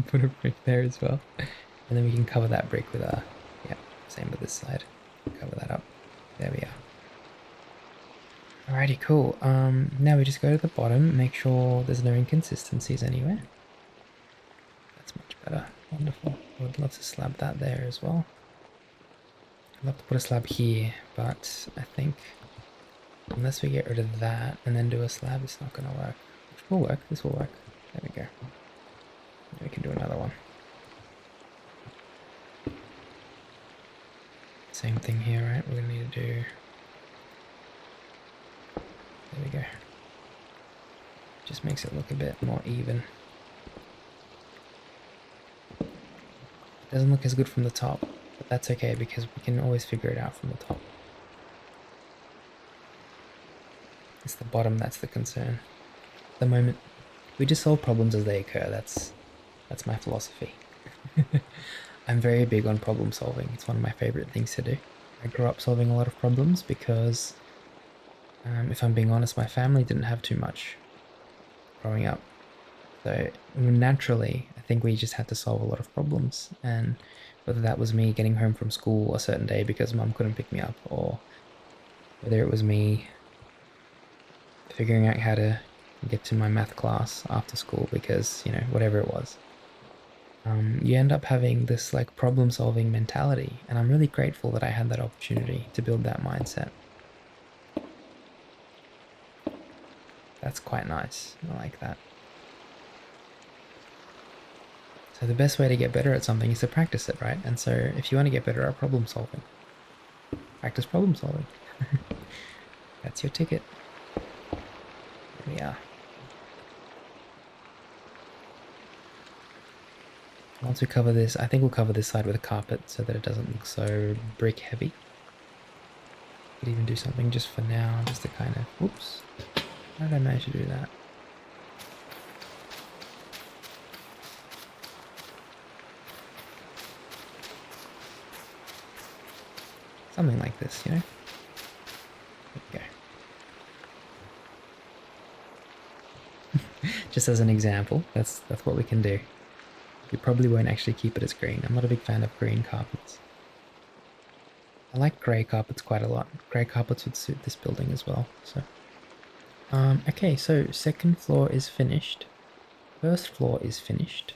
put a brick there as well. And then we can cover that brick with a, yeah, same with this side. Cover that up. There we are. Alrighty, cool. Now we just go to the bottom, make sure there's no inconsistencies anywhere. That's much better. Wonderful. I would love to slab that there as well. I'd love to put a slab here, but I think unless we get rid of that and then do a slab, it's not going to work. Which will work. This will work. There we go. We can do another one. Same thing here, right? We're going to need to do... There we go. Just makes it look a bit more even. It doesn't look as good from the top, but that's okay because we can always figure it out from the top. It's the bottom that's the concern. At the moment, we just solve problems as they occur. That's my philosophy. I'm very big on problem solving. It's one of my favorite things to do. I grew up solving a lot of problems because, if I'm being honest, my family didn't have too much growing up. So naturally, I think we just had to solve a lot of problems. And whether that was me getting home from school a certain day because mum couldn't pick me up, or whether it was me figuring out how to get to my math class after school because, you know, whatever it was. You end up having this like problem solving mentality, and I'm really grateful that I had that opportunity to build that mindset. That's quite nice. I like that. So the best way to get better at something is to practice it, right? And so if you want to get better at problem solving, practice problem solving. That's your ticket. There we are. Once we cover this, I think we'll cover this side with a carpet so that it doesn't look so brick heavy. Could even do something just for now, just to kind of, whoops, how did I manage to do that? Something like this, you know? There we go. Just as an example, that's what we can do. We probably won't actually keep it as green. I'm not a big fan of green carpets. I like grey carpets quite a lot. Grey carpets would suit this building as well. So, okay, so second floor is finished. First floor is finished.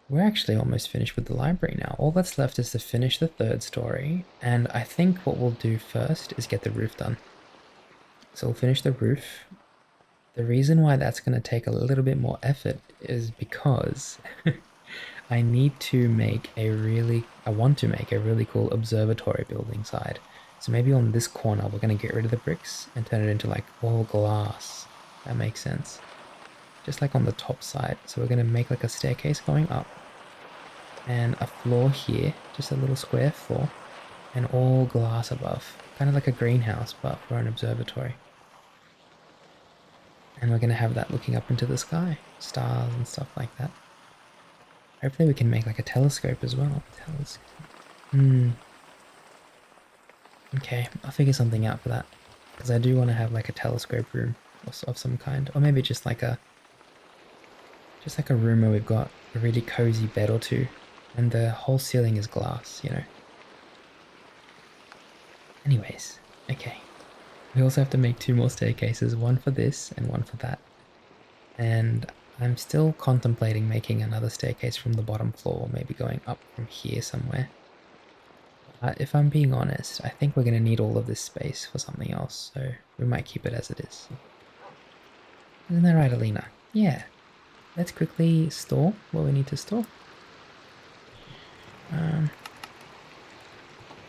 We're actually almost finished with the library now. All that's left is to finish the third story, and I think what we'll do first is get the roof done. So we'll finish the roof. The reason why that's going to take a little bit more effort is because I want to make a really cool observatory building side. So maybe on this corner we're going to get rid of the bricks and turn it into like all glass. That makes sense. Just like on the top side. So we're going to make like a staircase going up and a floor here, just a little square floor, and all glass above. Kind of like a greenhouse but for an observatory. And we're going to have that looking up into the sky, stars and stuff like that. Hopefully we can make like a telescope as well. Okay, I'll figure something out for that. Because I do want to have like a telescope room of some kind. Or maybe just like a room where we've got a really cozy bed or two. And the whole ceiling is glass, you know. Anyways, okay. We also have to make 2 more staircases, one for this and one for that. And I'm still contemplating making another staircase from the bottom floor, maybe going up from here somewhere. If I'm being honest, I think we're going to need all of this space for something else, so we might keep it as it is. Isn't that right, Alina? Yeah. Let's quickly store what we need to store.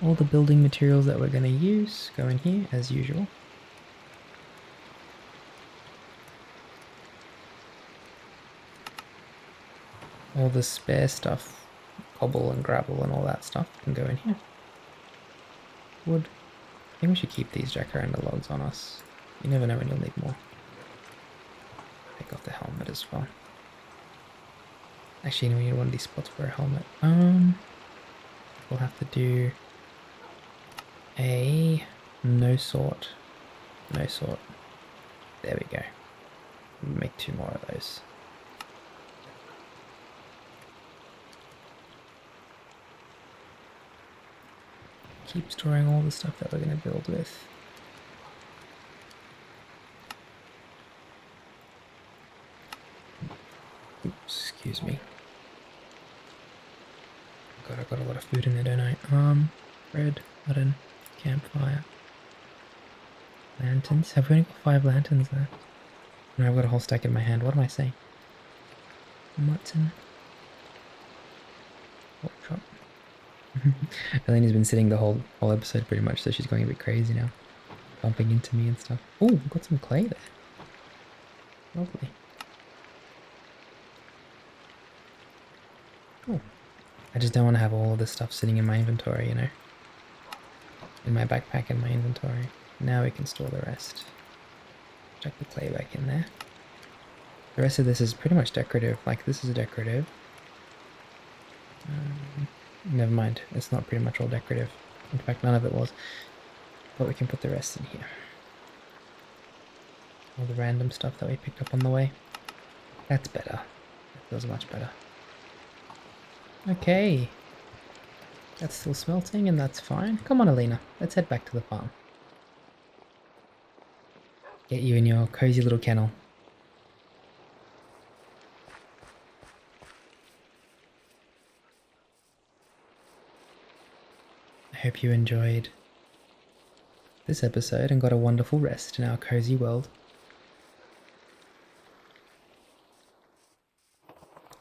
All the building materials that we're going to use go in here as usual. All the spare stuff, cobble and gravel and all that stuff can go in here. Wood. I think we should keep these jacaranda logs on us. You never know when you'll need more. Take off the helmet as well. Actually, we need one of these spots for a helmet. We'll have to do a no sort. No sort. There we go. Make 2 more of those. Keep storing all the stuff that we're going to build with. Oops, excuse me. God, I've got a lot of food in there, don't I? Bread, mutton, campfire, lanterns. Have we only got 5 lanterns there? No, I've got a whole stack in my hand. What am I saying? Mutton. Pork chop. Elena's been sitting the whole episode pretty much, so she's going a bit crazy now. Bumping into me and stuff. Oh, we've got some clay there. Lovely. Cool. I just don't want to have all of this stuff sitting in my inventory, you know. In my backpack and my inventory. Now we can store the rest. Chuck the clay back in there. The rest of this is pretty much decorative. Like, this is decorative. Never mind. It's not pretty much all decorative. In fact, none of it was. But we can put the rest in here. All the random stuff that we picked up on the way. That's better. That feels much better. Okay. That's still smelting and that's fine. Come on, Alina. Let's head back to the farm. Get you in your cozy little kennel. I hope you enjoyed this episode and got a wonderful rest in our cozy world.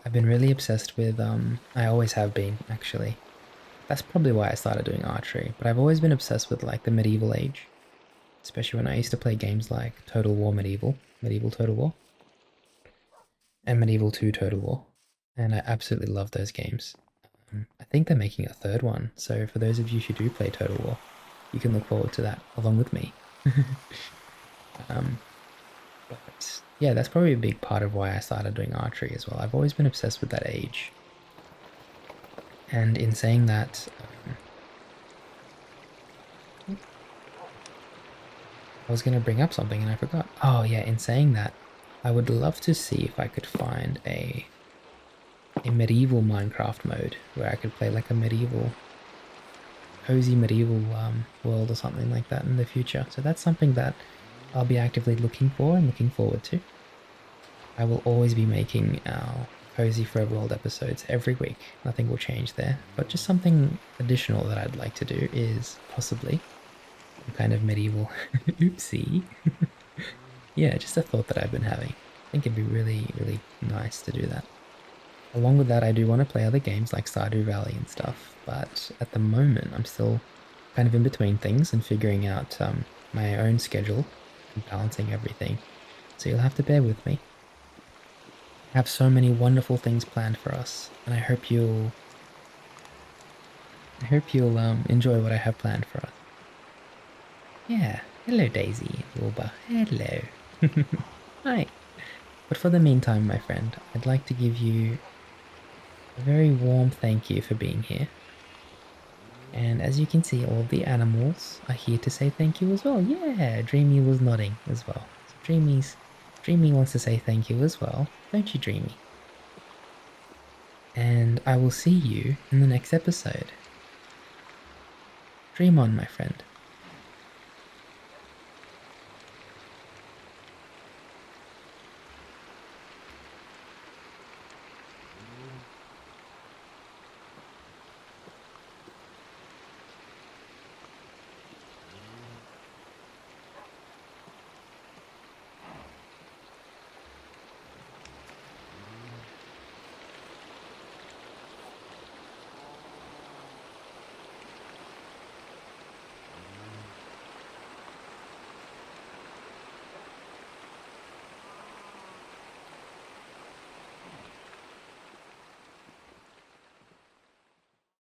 I've been really obsessed with, I always have been, actually. That's probably why I started doing archery, but I've always been obsessed with, like, the medieval age. Especially when I used to play games like Total War Medieval, Medieval Total War, and Medieval 2 Total War. And I absolutely love those games. I think they're making a 3rd one, so for those of you who do play Total War, you can look forward to that along with me. But yeah, that's probably a big part of why I started doing archery as well. I've always been obsessed with that age. And in saying that, I was going to bring up something and I forgot. Oh yeah, in saying that, I would love to see if I could find a medieval Minecraft mode where I could play like a medieval, cozy medieval world or something like that in the future. So that's something that I'll be actively looking for and looking forward to. I will always be making our Cozy Forever World episodes every week. Nothing will change there. But just something additional that I'd like to do is possibly some kind of medieval... Oopsie. Yeah, just a thought that I've been having. I think it'd be really, really nice to do that. Along with that, I do want to play other games like Stardew Valley and stuff. But at the moment, I'm still kind of in between things and figuring out my own schedule and balancing everything. So you'll have to bear with me. I have so many wonderful things planned for us, and I hope you'll enjoy what I have planned for us. Yeah, hello Daisy, Wilbur, hello. Hi. But for the meantime, my friend, I'd like to give you a very warm thank you for being here. And as you can see, all the animals are here to say thank you as well. Yeah, Dreamy was nodding as well. So Dreamy wants to say thank you as well. Don't you, Dreamy? And I will see you in the next episode. Dream on, my friend.